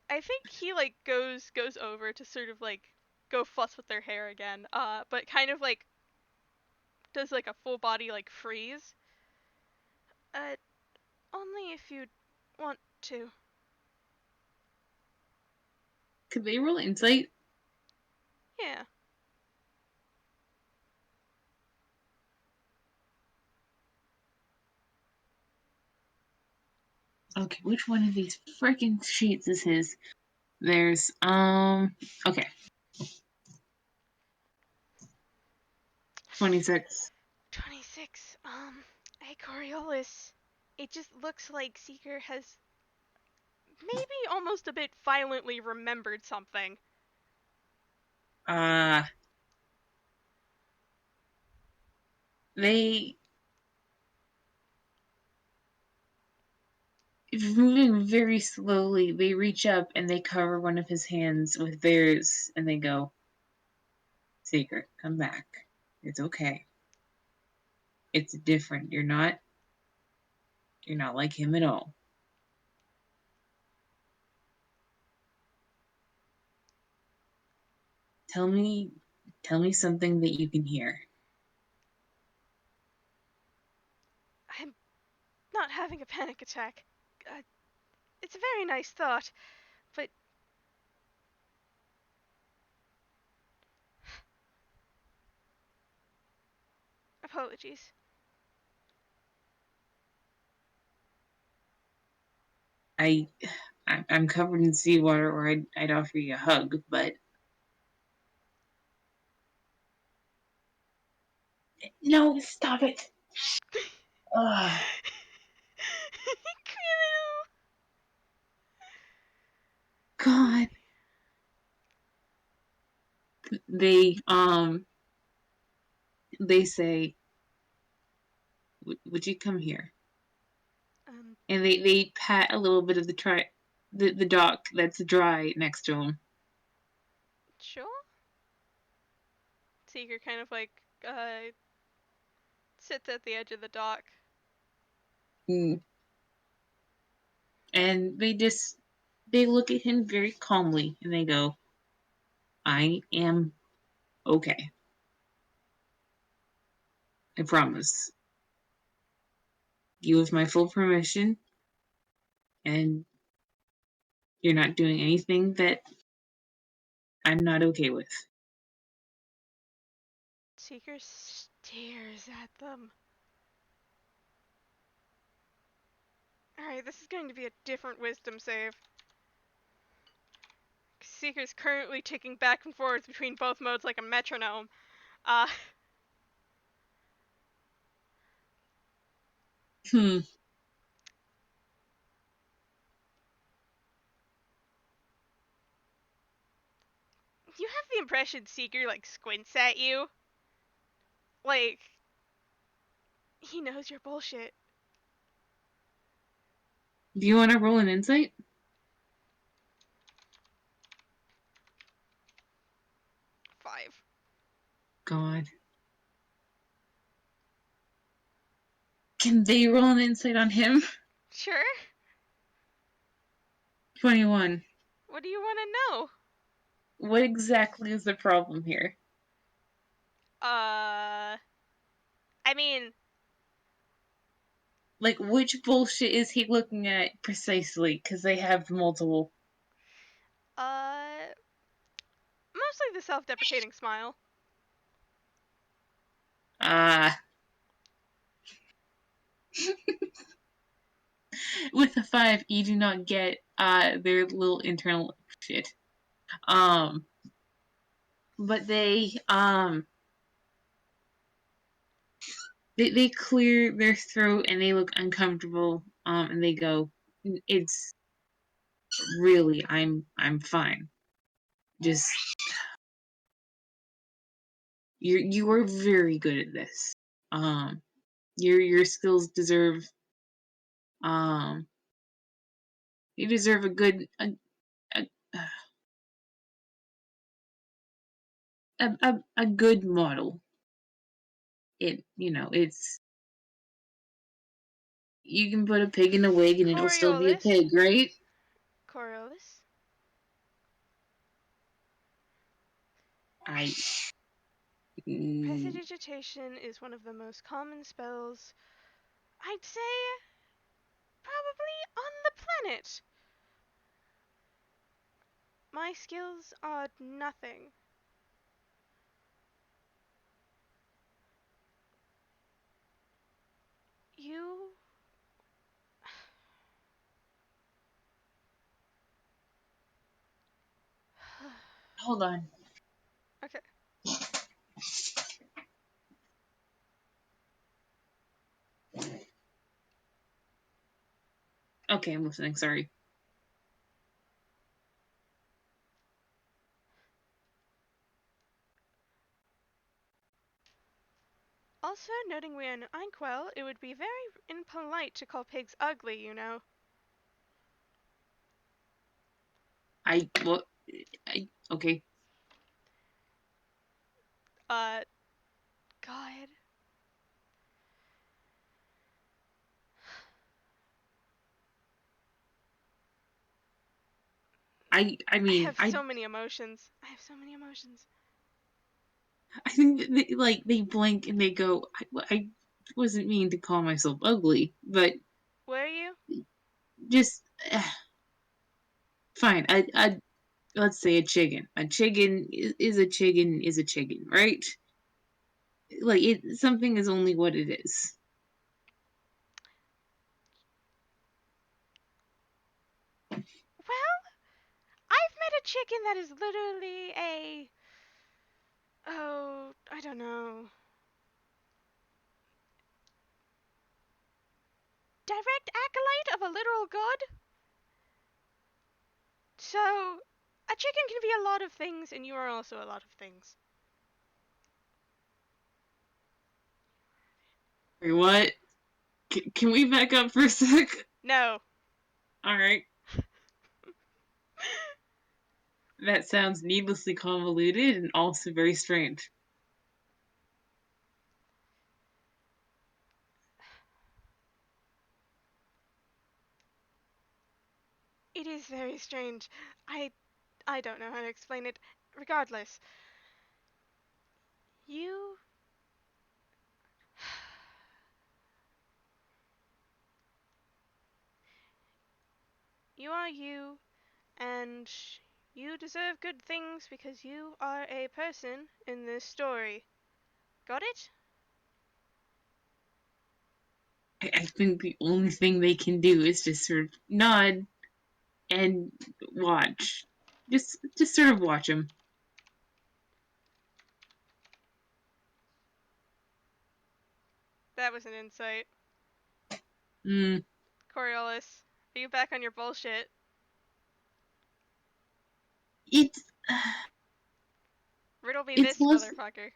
I think he, like, goes over to sort of, like, go fuss with their hair again, but kind of, like, does, like, a full body, like, freeze. Uh, Only if you want to. Could they roll insight? Yeah. Okay, which one of these freaking sheets is his? There's okay, 26. 26. Hey, Coriolis. It just looks like Seeker has maybe almost a bit violently remembered something. Uh they moving very slowly, they reach up and they cover one of his hands with theirs and they go, Secret, come back. It's okay. It's different. You're not like him at all. Tell me tell me something that you can hear. I'm not having a panic attack. Uh, it's a very nice thought, but apologies. I I'm covered in seawater or I'd offer you a hug, but no, stop it. Ugh, Criminal! God. They they say, would you come here? Um, And they pat a little bit of the dock that's dry next to him. sure? Seeker kind of like, sits at the edge of the dock. Mm. And they look at him very calmly and they go, I am okay. I promise. You have my full permission and you're not doing anything that I'm not okay with. Seeker stares at them. Alright, this is going to be a different wisdom save. Seeker's currently ticking back and forth between both modes like a metronome. Uh, Hmm. you have the impression Seeker, like, squints at you. Like, he knows your bullshit. Do you want to roll an insight? 5. God. Can they roll an insight on him? Sure. 21. What do you want to know? What exactly is the problem here? I mean, Like, which bullshit is he looking at precisely? Because they have multiple. uh, mostly the self-deprecating smile. Ah. With a 5, you do not get their little internal shit. Um, but they clear their throat and they look uncomfortable. And they go, "It's really, I'm fine. Just you are very good at this. Um, your skills deserve um you deserve a good a, a good model. It's you can put a pig in a wig and it'll still be a Coriolis. pig, right? Coriolis. I mm, Prestidigitation is one of the most common spells, I'd say, probably on the planet. My skills are nothing. You... hold on. Okay. Okay, I'm listening. Sorry. Also, noting we're in Inkwell, it would be very impolite to call pigs ugly, you know. I what? Okay. Uh, God. I I mean have so many emotions. I have so many emotions. I think that they blink and they go. I wasn't mean to call myself ugly, but Were you? just fine. I let's say a chicken. A chicken is a chicken is a chicken, right? Like something is only what it is. Well, I've met a chicken that is literally a... Oh, I don't know. Direct acolyte of a literal god? So, a chicken can be a lot of things, and you are also a lot of things. Wait, what? Can we back up for a sec? No. All right. That sounds needlessly convoluted and also very strange. It is very strange. I I don't know how to explain it. Regardless, you you are you, and you deserve good things because you are a person in this story. Got it? I think the only thing they can do is just sort of nod and watch. Just sort of watch them. That was an insight. Mm, Coriolis, are you back on your bullshit? it's Riddle me it's this, most motherfucker.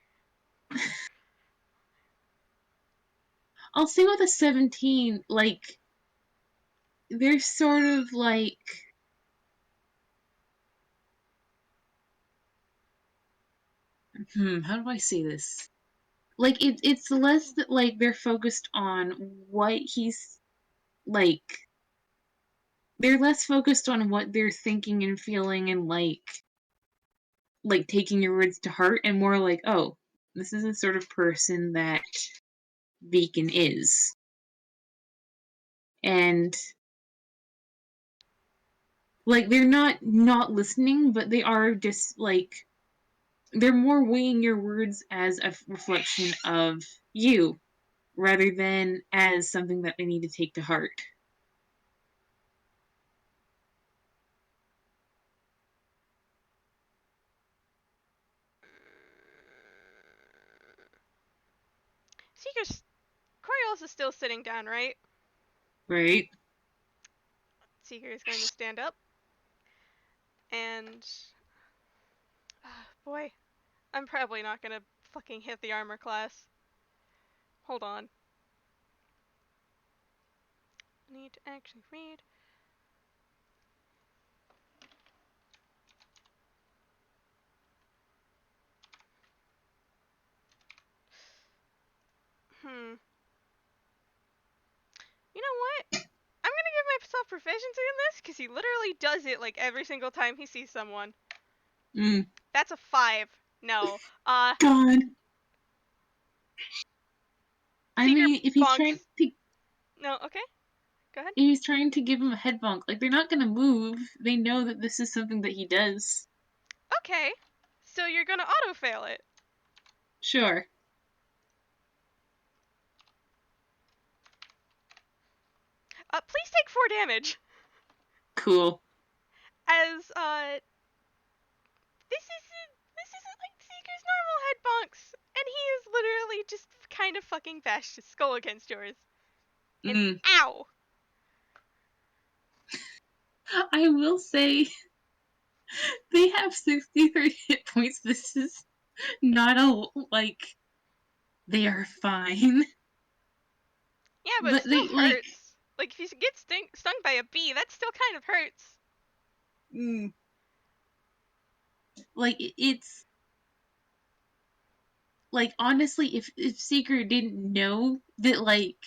I'll say with a 17, like, they're sort of like, how do I say this? Like, it's less that, like, they're focused on what he's, like, they're less focused on what they're thinking and feeling and, like taking your words to heart, and more like, oh, this is the sort of person that Beacon is. And like they're not listening, but they are just like they're more weighing your words as a reflection of you rather than as something that they need to take to heart. Seeker's Coriolis is still sitting down, right? Right? Seeker is going to stand up and boy, I'm probably not gonna fucking hit the armor class. Hold on. I need to actually read. Hmm. You know what? I'm gonna give myself proficiency in this because he literally does it like every single time he sees someone. Mm. That's a 5. No. God. I Seeker mean, if he's trying bonks. to No, okay. Go ahead. if he's trying to give him a head bonk, like they're not gonna move. They know that this is something that he does. Okay. So you're gonna auto fail it. Sure. Please take 4 damage. Cool. As this isn't like Seeker's normal head bonks, and he is literally just kind of fucking bashed his skull against yours. And Mm. ow! I will say they have 63 hit points. This is not a like they are fine. Yeah, but it But still they like hurts. Like if you get stung by a bee, that still kind of hurts. mm, like it's like honestly if Seeker didn't know that like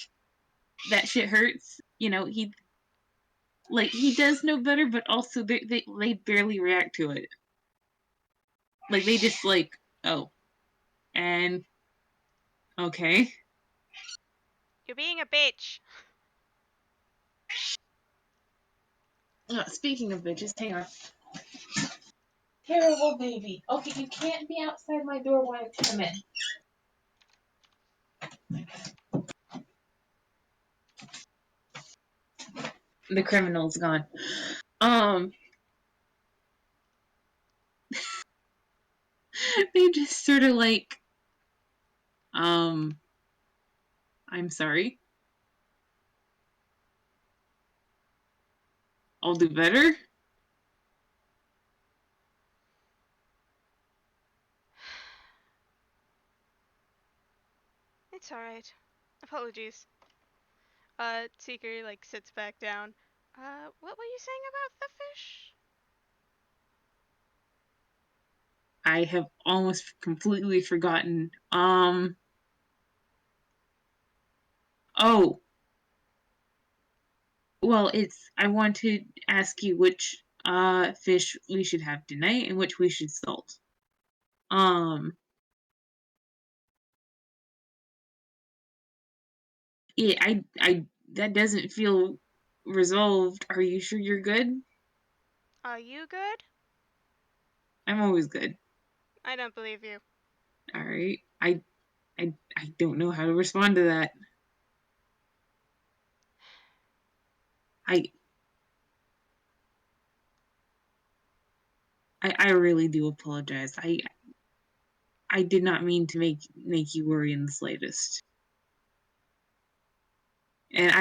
that shit hurts, he does know better, but also they barely react to it. Like they just like, oh, and okay. You're being a bitch. Speaking of bitches, hang on. Terrible baby. Okay, you can't be outside my door when I come in. The criminal's gone. Um, they just sort of like, um, I'm sorry. I'll do better. It's alright. Apologies. Seeker like sits back down. What were you saying about the fish? I have almost completely forgotten. Oh, well, I want to ask you which fish we should have tonight and which we should salt. Um, yeah, I that doesn't feel resolved. Are you sure you're good? Are you good? I'm always good. I don't believe you. All right. I don't know how to respond to that. I I really do apologize. I did not mean to make you worry in the slightest. And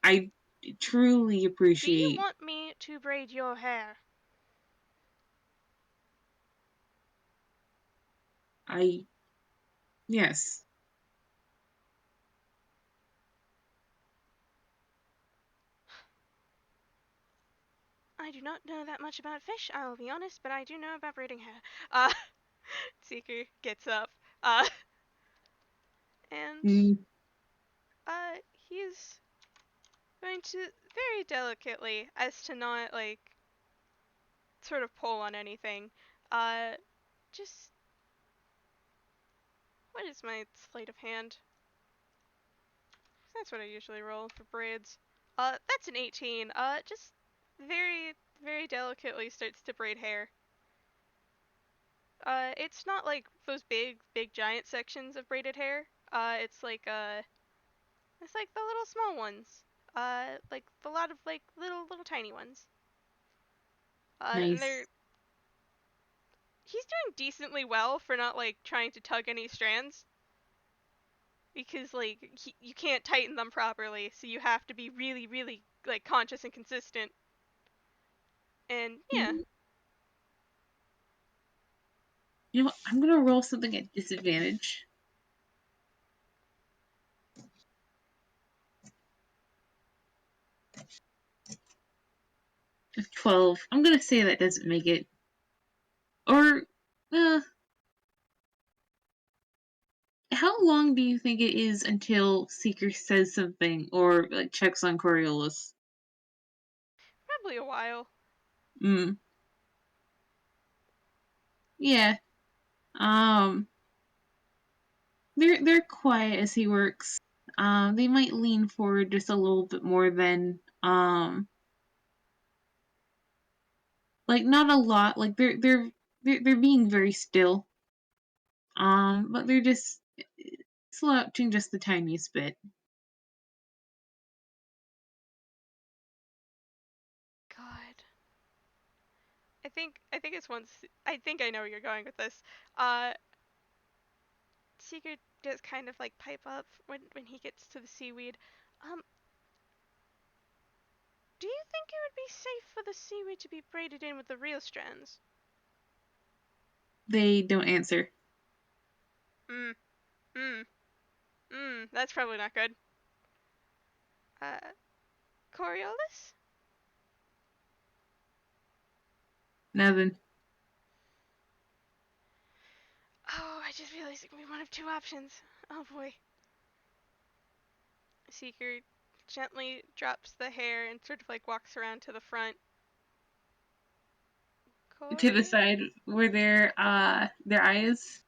I truly Do you appreciate. want me to braid your hair? I Yes. I do not know that much about fish, I will be honest, but I do know about braiding hair. Uh, Seeker gets up. Uh, and, Mm, he's going to very delicately, as to not, like, sort of pull on anything, uh, just, what is my sleight of hand? That's what I usually roll for braids. That's an 18. Just very, very delicately starts to braid hair. It's not like those big, big giant sections of braided hair. It's like the little small ones. Like a lot of like little tiny ones. And they're nice. he's doing decently well for not like trying to tug any strands because like you can't tighten them properly, so you have to be really, really like conscious and consistent. And yeah, Mm, you know what? I'm gonna roll something at disadvantage. 12. I'm gonna say that doesn't make it. Or, uh, how long do you think it is until Seeker says something or like checks on Coriolis? probably a while. Mm, yeah. Um, they're quiet as he works. They might lean forward just a little bit more than like not a lot. Like they're being very still. But they're just slouching just the tiniest bit. God. I think it's once I think I know where you're going with this. Uh Seeker does kind of like pipe up when he gets to the seaweed. Um, do you think it would be safe for the seaweed to be braided in with the real strands? They don't answer. Hmm. Hmm. Hmm. That's probably not good. Uh, Coriolis? Nothing. Oh, I just realized it can be one of two options. Oh boy. Seeker gently drops the hair and sort of like walks around to the front. To the Corey? side where their eyes,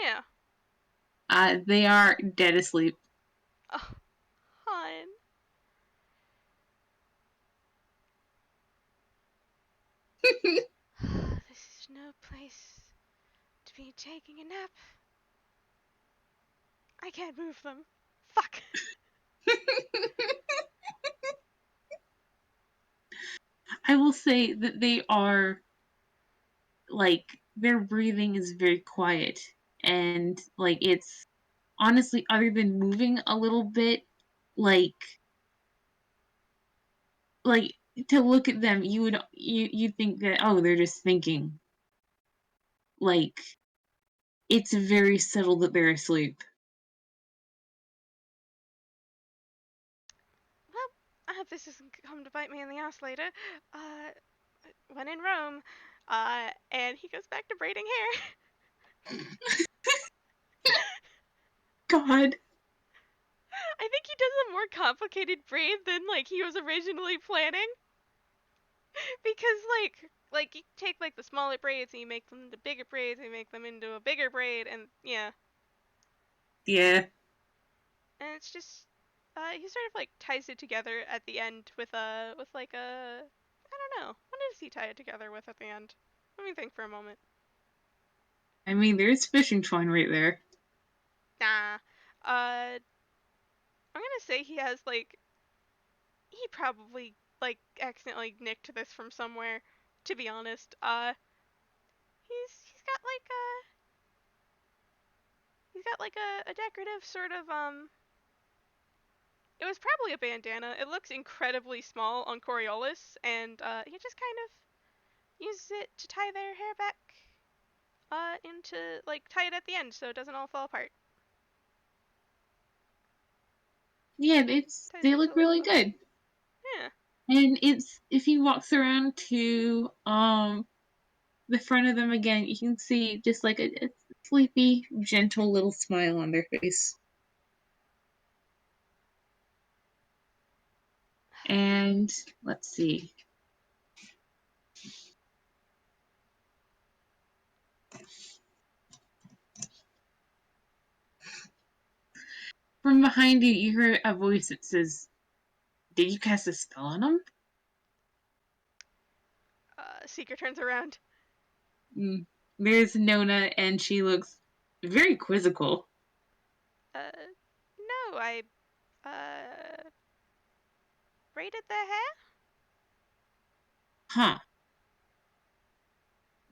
Yeah. they are dead asleep. Oh, hon. This is no place to be taking a nap. I can't move them. Fuck. I will say that they are like their breathing is very quiet and like it's honestly other than moving a little bit like like to look at them you think that oh they're just thinking like it's very subtle that they're asleep. Well, I hope this doesn't come to bite me in the ass later. Uh, when in Rome. And he goes back to braiding hair. God. I think he does a more complicated braid than like he was originally planning. Because like you take like the smaller braids and you make them into bigger braids and you make them into a bigger braid and yeah. Yeah, And it's just he sort of like ties it together at the end with like a I don't know. What does he tie it together with at the end? Let me think for a moment. I mean there's fishing twine right there. Nah. I'm gonna say he has like he probably like accidentally nicked this from somewhere. To be honest, he's got like a decorative sort of It was probably a bandana. It looks incredibly small on Coriolis, and he just kind of uses it to tie their hair back into like tie it at the end so it doesn't all fall apart. Yeah, it's Ties they it into look a little really bow. good. Yeah. And it's if he walks around to the front of them again, you can see just like a sleepy, gentle little smile on their face. And let's see. From behind you, you hear a voice that says, "Did you cast a spell on him?" Seeker turns around. Mm. There's Nona, and she looks very quizzical. No, I, uh, braided the hair? Huh.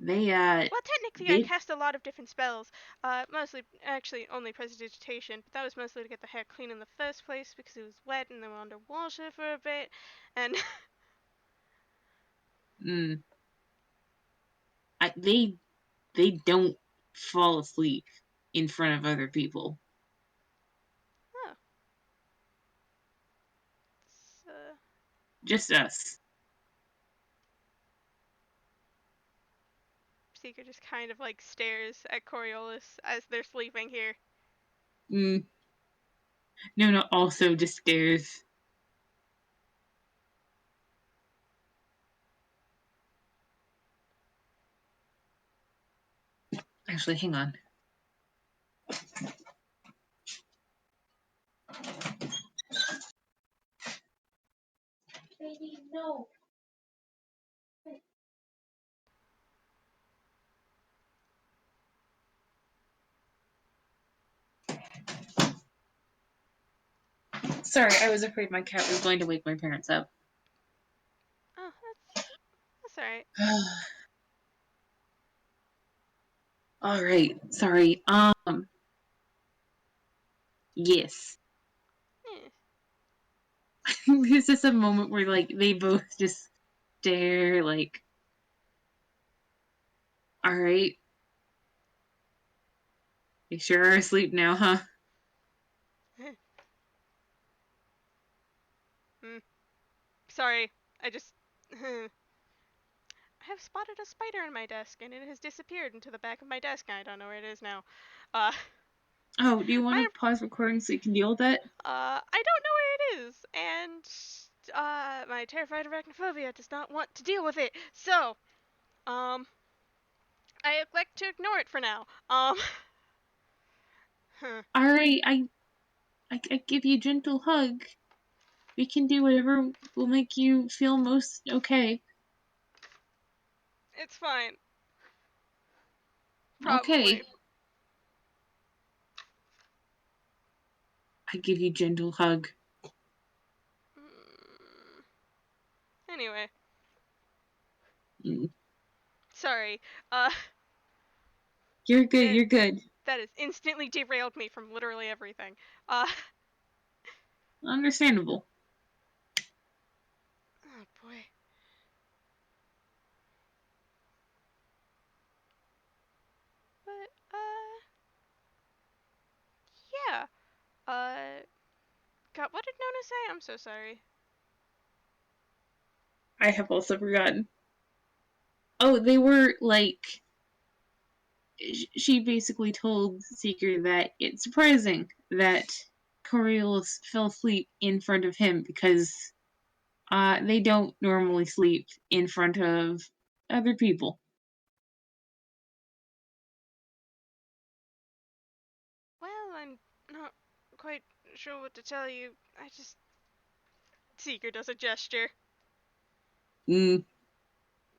They, Well, technically, I they, cast a lot of different spells. Mostly, actually, only prestidigitation, but that was mostly to get the hair clean in the first place because it was wet and they were underwater for a bit. And mm, they don't fall asleep in front of other people. oh, so Just us. Seeker just kind of like stares at Coriolis as they're sleeping here. Mm. Nona also just stares. Actually, hang on. Baby, no. Sorry, I was afraid my cat was going to wake my parents up. Oh, that's alright. All right, sorry. Yes. Eh, This is a moment where like they both just stare. Like, all right, you sure are asleep now, huh? hmm. Sorry, I just. I have spotted a spider in my desk and it has disappeared into the back of my desk and I don't know where it is now. Uh, Oh, do you want my to pause recording so you can deal with that? I don't know where it is, and my terrified arachnophobia does not want to deal with it. So, um, I elect to ignore it for now. Huh. All right, I give you a gentle hug. We can do whatever will make you feel most okay. It's fine, Okay, probably. I give you gentle hug. Mm, anyway, Mm. sorry. You're good. That You're good. that has instantly derailed me from literally everything. Uh, Understandable. oh boy. But yeah. Uh, God, what did Nona say? I'm so sorry. I have also forgotten. Oh, they were like she basically told Seeker that it's surprising that Coriolis fell asleep in front of him because they don't normally sleep in front of other people. Well, I'm not quite sure what to tell you. I just Seeker does a gesture. Mm,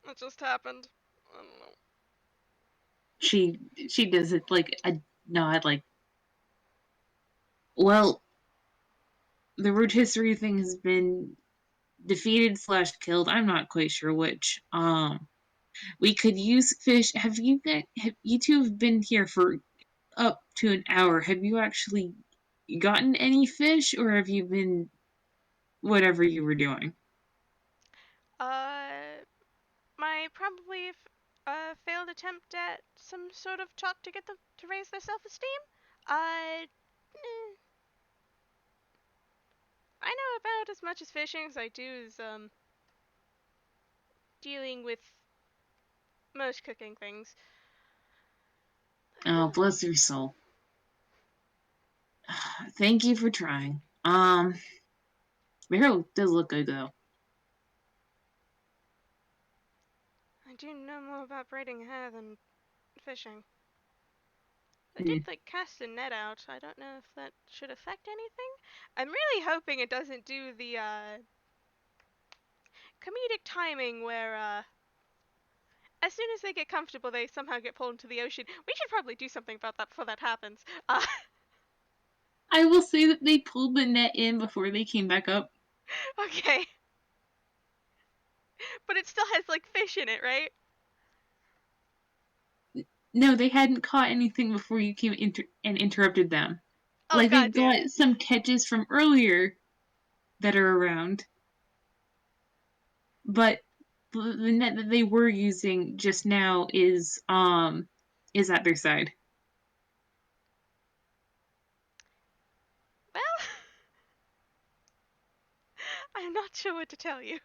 It just happened. I don't know. she she does it like a nod, like, well, the rotisserie thing has been defeated slash killed. I'm not quite sure which. We could use fish. Have you two have been here for up to an hour? Have you actually gotten any fish, or have you been whatever you were doing? Uh, my probably failed attempt at some sort of talk to get them to raise their self-esteem. I know about as much as fishing as I do as dealing with most cooking things. Oh, bless your soul. Thank you for trying. Meryl does look good though. I do know more about braiding hair than fishing. I did Hmm. like cast a net out. I don't know if that should affect anything. I'm really hoping it doesn't do the comedic timing where as soon as they get comfortable they somehow get pulled into the ocean. We should probably do something about that before that happens. I will say that they pulled the net in before they came back up. Okay. But it still has like fish in it, right? No, they hadn't caught anything before you came and interrupted them. Oh Like they've goddamn. got some catches from earlier that are around, but the net that they were using just now is at their side. Well, I'm not sure what to tell you.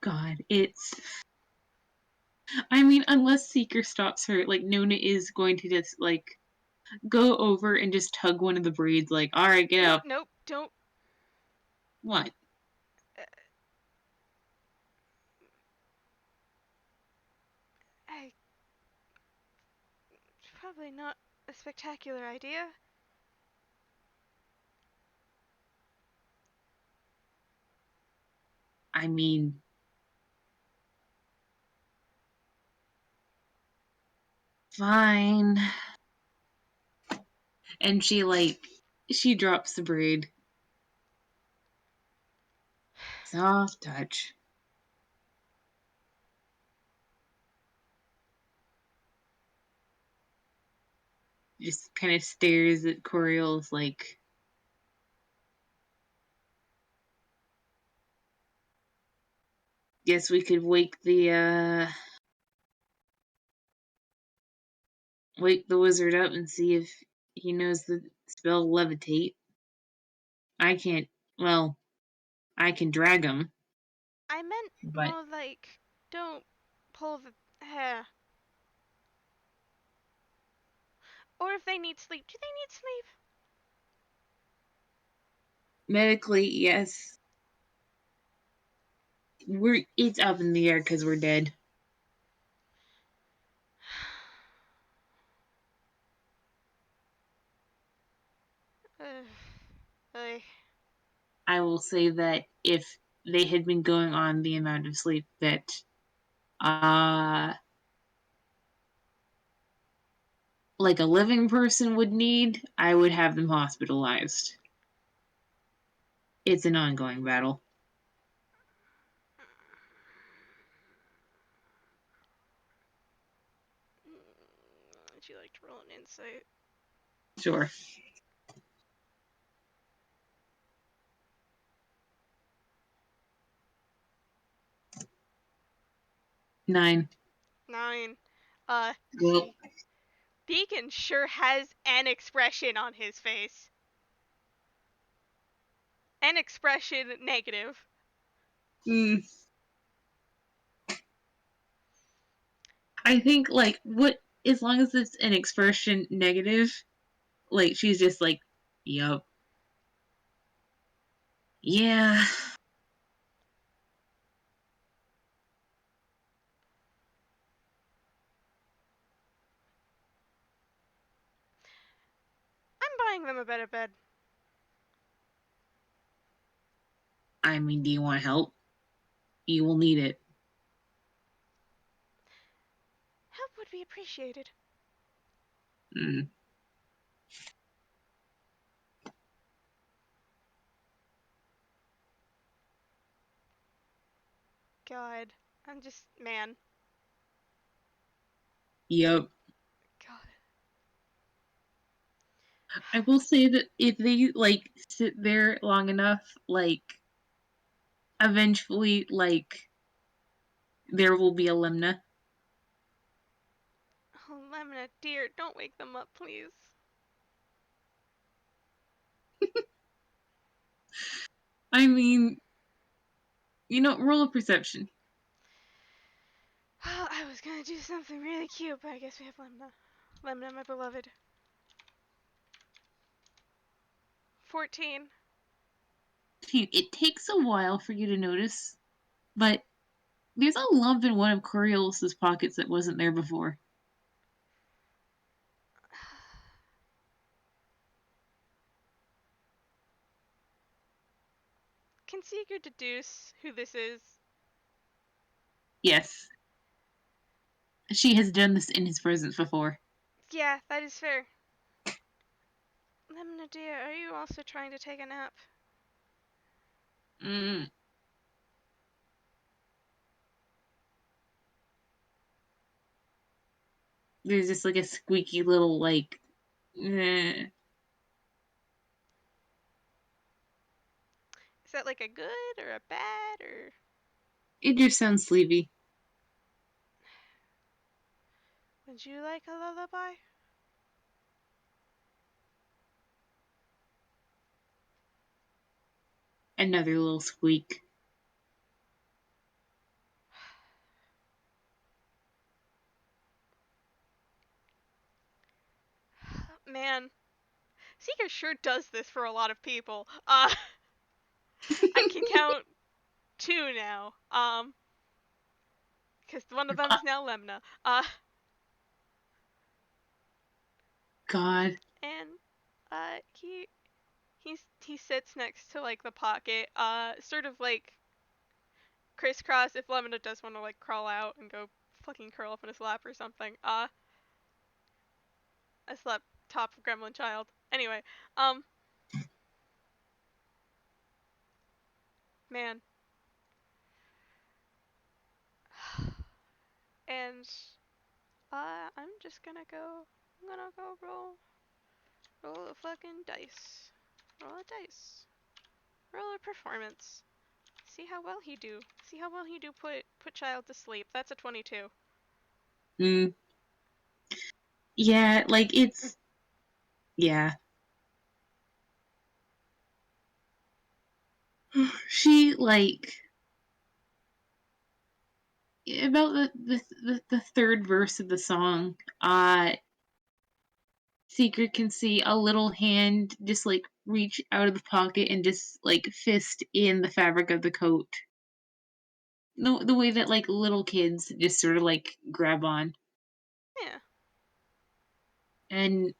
God, it's. I mean, unless Seeker stops her, like Nona is going to just like go over and just tug one of the braids. Like, all right, get Nope, up. nope, don't. What? Uh, I probably not a spectacular idea. I mean, fine. And she drops the braid. Soft touch. Just kind of stares at Coriolis like, guess we could wake the wizard up and see if he knows the spell levitate. I can't. Well, I can drag him, I meant but more like, don't pull the hair. Or if they need sleep. Do they need sleep? medically, yes, it's up in the air because we're dead. Uh, I will say that if they had been going on the amount of sleep that uh like a living person would need, I would have them hospitalized. It's an ongoing battle. would you like to roll an insight? Sure. 9. 9. Well, See, Beacon sure has an expression on his face. An expression negative. mm, I think like what as long as it's an expression negative, like she's just like, yup. Yeah. I'm buying them a better bed. I mean, do you want help? You will need it. Help would be appreciated. Mm. God. I'm just, man. Yup. God. I will say that if they like sit there long enough, like eventually like there will be a Lemna. Oh, Lemna, dear, don't wake them up, please. I mean, Roll a perception. Oh, I was gonna do something really cute, but I guess we have Lemna. Lemna, my beloved. 14. It takes a while for you to notice, but there's a lump in one of Coriolis's pockets that wasn't there before. Can Seeker deduce who this is? Yes, she has done this in his presence before. Yeah, that is fair. Lemna dear, are you also trying to take a nap? Mm. There's just like a squeaky little like. Eh. Is that like a good or a bad or... It just sounds sleepy. Would you like a lullaby? Another little squeak. Man, Seeker sure does this for a lot of people. I can count 2 now. Because one of them Uh, is now Lemna. God. And he sits next to like the pocket, sort of like crisscross if Lemna does want to like crawl out and go fucking curl up in his lap or something. I slept top of Gremlin Child. Anyway, man. And I'm just gonna go. I'm gonna go roll a fucking dice. Roll a dice. Roll a performance. See how well he do. See how well he do put child to sleep. That's a 22. Mm. Yeah, like it's. Yeah. She like about the third verse of the song. Seeker can see a little hand just like reach out of the pocket and just like fist in the fabric of the coat. The way that like little kids just sort of like grab on. Yeah. And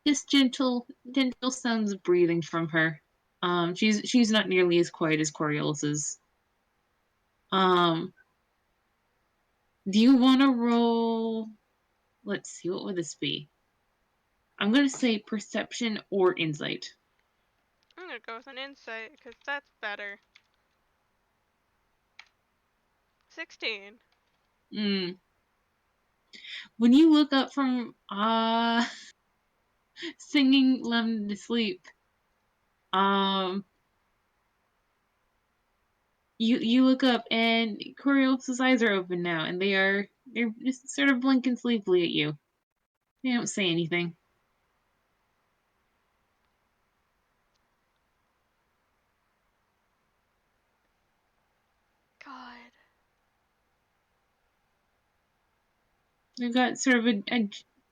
just gentle sounds of breathing from her. She's not nearly as quiet as Coriolis is. Um, do you want to roll? Let's see, what would this be? I'm gonna say perception or insight. I'm gonna go with an insight because that's better. 16. Mm. When you look up from singing Lemon to sleep, um, you look up and Coriolis' eyes are open now, and they're just sort of blinking sleepily at you. They don't say anything. God. They've got sort of a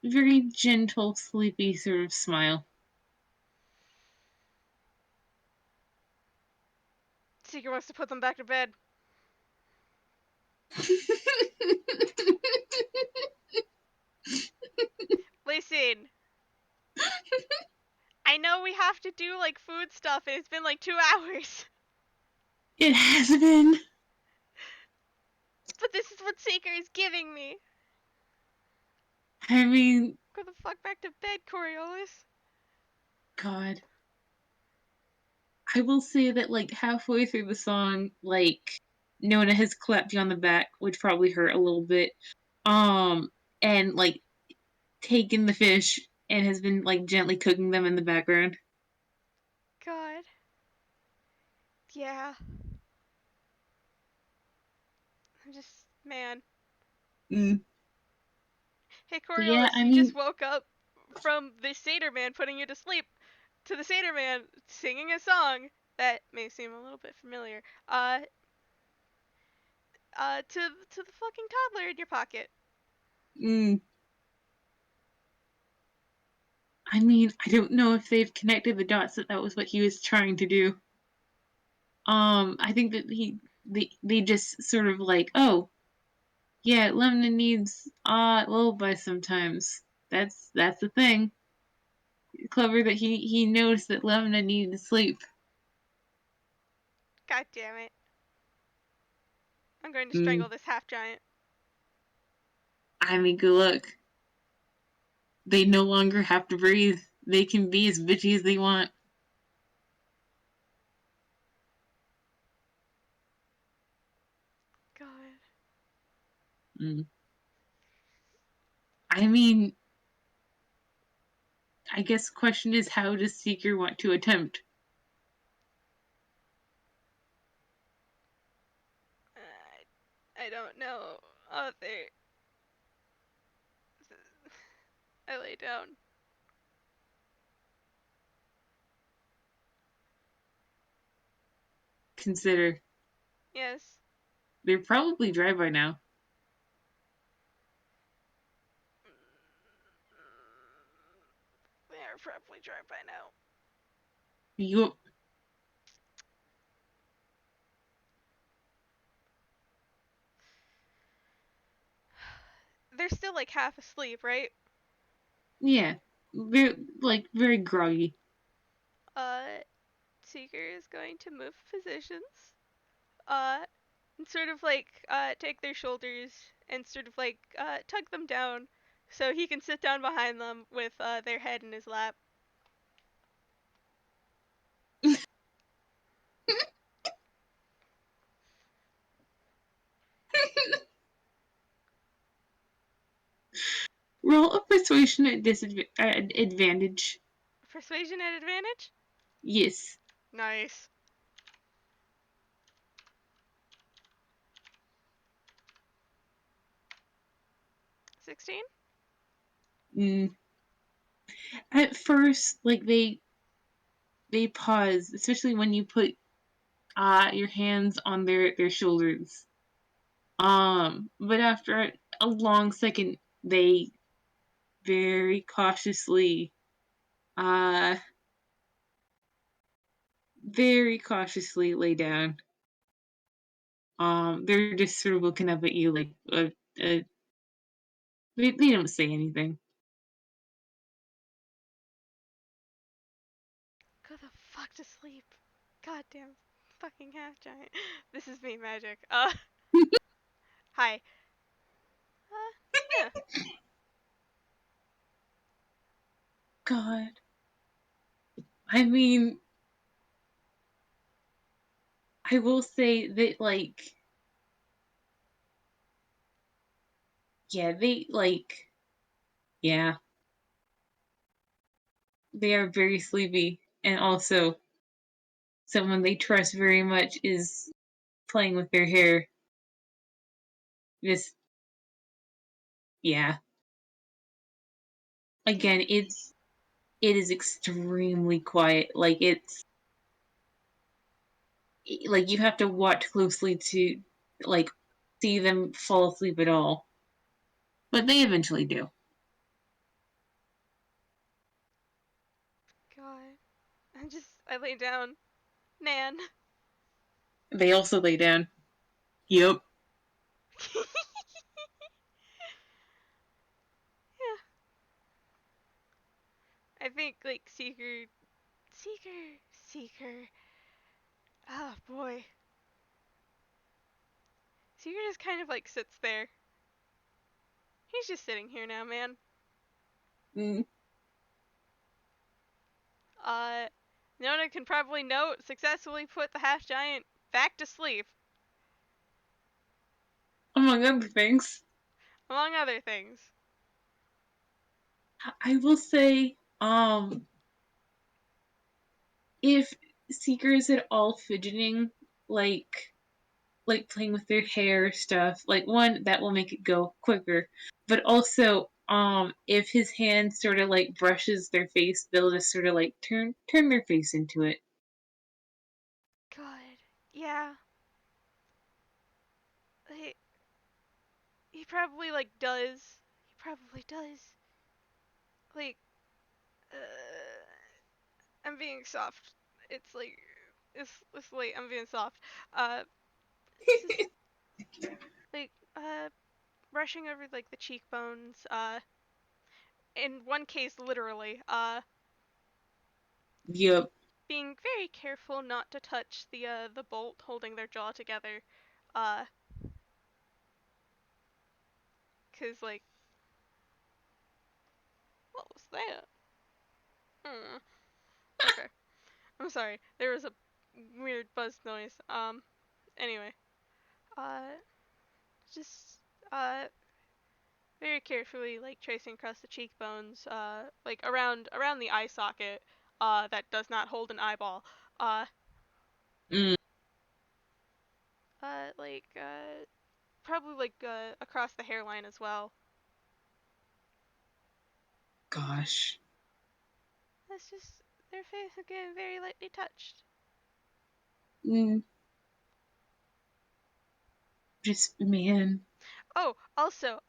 very gentle, sleepy sort of smile. Seeker wants to put them back to bed. Listen, I know we have to do like food stuff and it's been like 2 hours. It has been. But this is what Seeker is giving me. I mean, Go the fuck back to bed, Coriolis. God. I will say that like halfway through the song, like Nona has clapped you on the back, which probably hurt a little bit. And like taken the fish and has been like gently cooking them in the background. God. Yeah. I'm just, man. Mm. Hey, But yeah, Coriolis, I you just mean, woke up from the Satyr Man putting you to sleep to the Satyr Man singing a song that may seem a little bit familiar. to the fucking toddler in your pocket. Mm. I mean, I don't know if they've connected the dots that that was what he was trying to do. I think that they just sort of like, oh, yeah, Lemna needs lullaby sometimes. That's the thing. Clever that he knows that Lemna needs sleep. God damn it. I'm going to Mm. strangle this half giant. I mean, good luck. They no longer have to breathe. They can be as bitchy as they want. God. Mm. I mean, I guess the question is, how does Seeker want to attempt? I don't know. Oh, there. I lay down. Consider Yes. they're probably dry by now. They are probably dry by now. You, They're still like half asleep, right? yeah, they're like very groggy. Uh, Seeker is going to move positions. Uh, and sort of like take their shoulders and sort of like tug them down so he can sit down behind them with their head in his lap. Roll a persuasion at advantage. Persuasion at advantage? Yes. Nice. 16? Mm. At first, like they pause, especially when you put your hands on their shoulders. But after a long second, they very cautiously, uh, very cautiously lay down. They're just sort of looking up at you like, they don't say anything. Go the fuck to sleep. Goddamn fucking half giant. This is me magic. Hi. Yeah. God, I mean, I will say that like, yeah, they like, yeah, they are very sleepy, and also someone they trust very much is playing with their hair. Just yeah. Again, it is extremely quiet. Like you have to watch closely to like see them fall asleep at all. But they eventually do. God. I lay down. Nan. They also lay down. Yep. Yeah. I think like Seeker. Oh boy. Seeker just kind of like sits there. He's just sitting here now, man. Mm. Uh, Nona can probably note successfully put the half giant back to sleep, Among other things, among other things. I will say, if Seeker is at all fidgeting, like playing with their hair stuff, like one that will make it go quicker, but also if his hand sort of like brushes their face, they'll just sort of like turn their face into it. God. Yeah. he probably like does. He probably does. Like, I'm being soft. It's like it's late. I'm being soft. Uh, it's just like brushing over like the cheekbones. In one case, literally. Yep. Being very careful not to touch the bolt holding their jaw together. Uh, cause like what was that? Hmm. Okay. I'm sorry. There was a weird buzz noise. Anyway. Uh, just uh very carefully like tracing across the cheekbones, like around the eye socket, that does not hold an eyeball. Uh, Mm, like probably like across the hairline as well. gosh. That's just their face again, very lightly touched. Mm, just, man. Oh, also,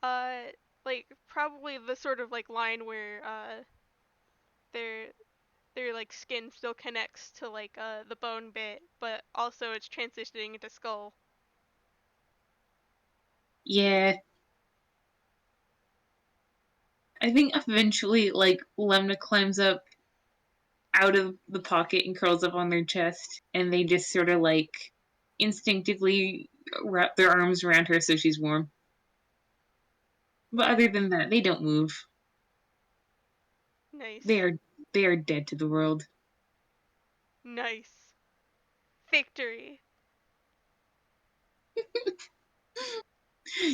like probably the sort of like line where their their like skin still connects to like the bone bit, but also it's transitioning into skull. Yeah. I think eventually, like, Lemna climbs up out of the pocket and curls up on their chest, and they just sort of, like, instinctively wrap their arms around her so she's warm. But other Nice, than that, they don't move. They nice, are they are dead to the world. nice. Victory.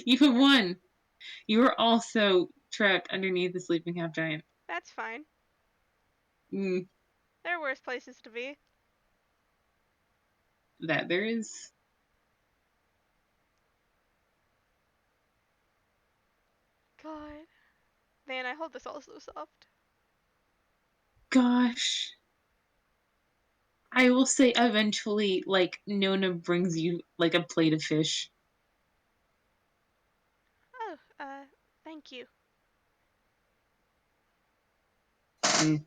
You have won. You are also trapped underneath the sleeping half giant. That's fine. Mm, There are worse places to be. that there is. God. Man, I hold this all so soft. Gosh. I will say eventually, like, Nona brings you, like, a plate of fish. Oh, thank you. Mm.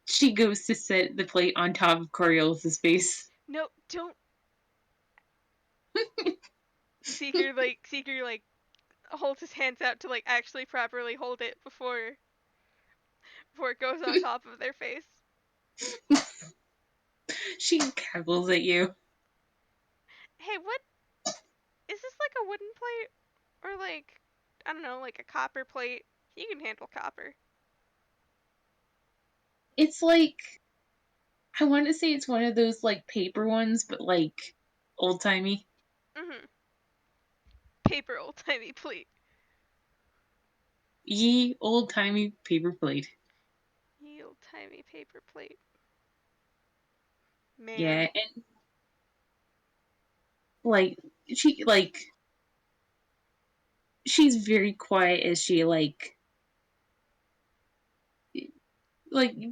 She goes to set the plate on top of Coriolis' face. No, don't. Seeker like holds his hands out to like actually properly hold it before it goes on top of their face. She cackles at you. Hey, what is this like a wooden plate or like I don't know, like a copper plate? You can handle copper. It's like I want to say it's one of those like paper ones, but like old timey. Mhm. Paper old timey plate. Ye old timey paper plate. Ye old timey paper plate. Yeah, Man. and like she like she's very quiet as she like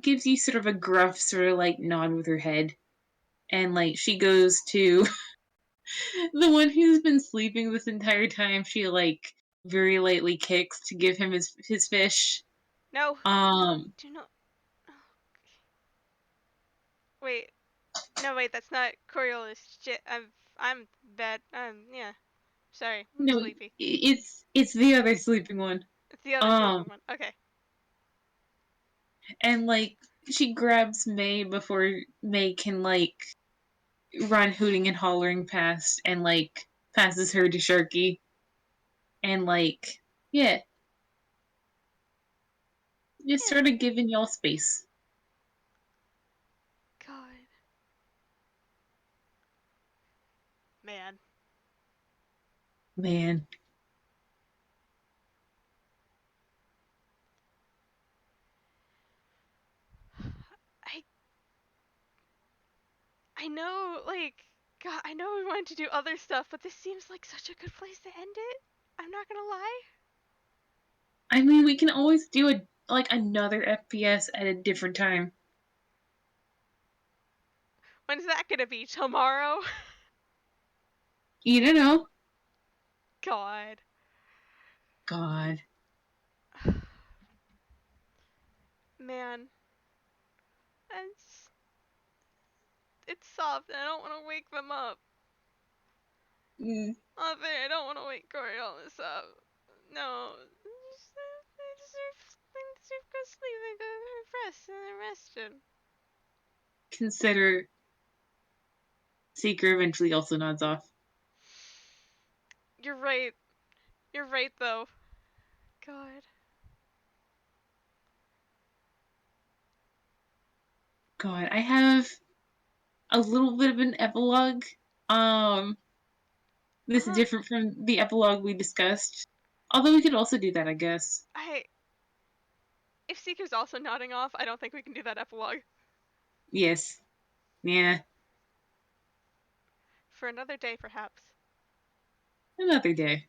gives you sort of a gruff sort of like nod with her head, and like she goes to the one who's been sleeping this entire time. She like very lightly kicks to give him his fish. No, no, Um, do not. Oh, wait, no, wait, that's not Coriolis. Shit, I'm bad. Yeah. Sorry, I'm no, sleepy. it's the other sleeping one. It's the other Um, sleeping one. Okay. and like she grabs May before May can like run hooting and hollering past, and like passes her to Sharkie, and like yeah, just Yeah. sort of giving y'all space. God. Man. Man, I I know like God, I know we wanted to do other stuff, but this seems like such a good place to end it. I'm not gonna lie. I mean we can always do a like another FPS at a different time. When's that gonna be? Tomorrow? You don't know. God. God. Man, it's soft and I don't want to wake them up. Mm, I don't want to wake Coriolis up. No. They deserve good sleep. They go rest and they're rested. consider Seeker eventually also nods off. You're right. You're right, though. God. God, I have a little bit of an epilogue. Um, this is Uh-huh. different from the epilogue we discussed. Although we could also do that, I guess. If Seeker's also nodding off, I don't think we can do that epilogue. Yes. Yeah. For another day, perhaps. Another day.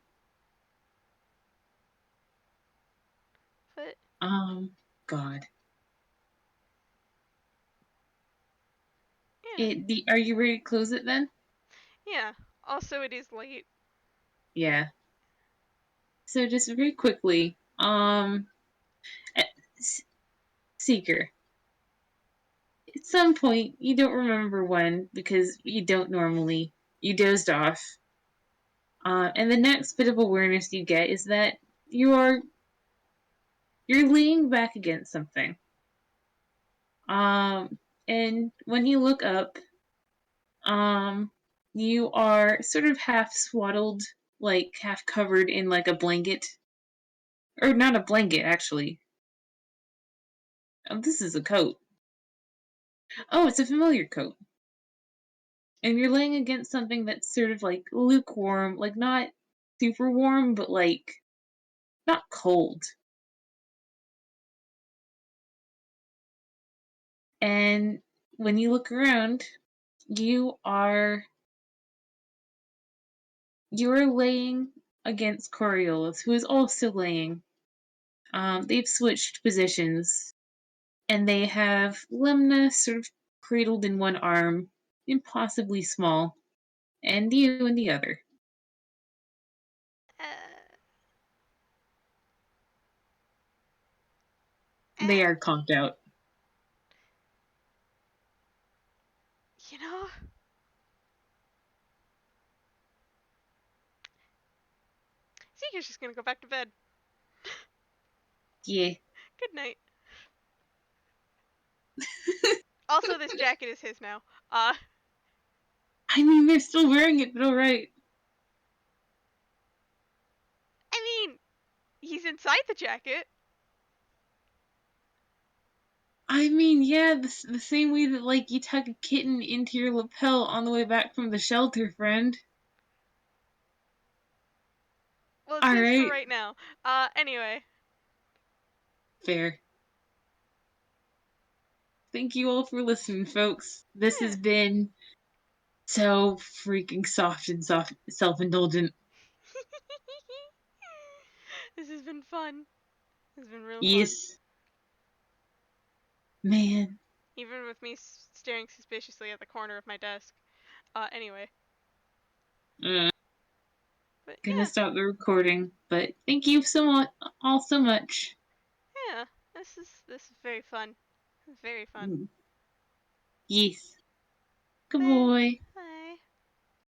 But, God. yeah. Are you ready to close it then? Yeah. Also, it is late. Yeah. So just very quickly, eh, Seeker. At some point, you don't remember when because you don't normally. You dozed off. And the next bit of awareness you get is that you're you're leaning back against something. And when you look up, um, you are sort of half swaddled, like half covered in like a blanket, or not a blanket actually. Oh, this is a coat. Oh, it's a familiar coat. And you're laying against something that's sort of like lukewarm, like not super warm, but like not cold. And when you look around, you are you're laying against Coriolis, who is also laying. They've switched positions, and they have Lemna sort of cradled in one arm, impossibly small, and you in the other. Uh, They uh, are conked out. you know, Seeker's just gonna go back to bed. Yeah. Good night. Also, this jacket is his now. I mean, they're still wearing it, but alright. I mean, he's inside the jacket. I mean, yeah, the same way that, like, you tuck a kitten into your lapel on the way back from the shelter, friend. Well, it's his for Alright. right now. Anyway. Fair. Thank you all for listening, folks. This has Yeah. been so freaking soft and self-indulgent. This has been fun. This has been real fun. Yes. Man. Even with me staring suspiciously at the corner of my desk. Anyway. Uh, But gonna yeah. stop the recording, but thank you so much, all so much. Yeah. This is very fun. This is very fun. Mm, yes. Good Bye. boy. Bye.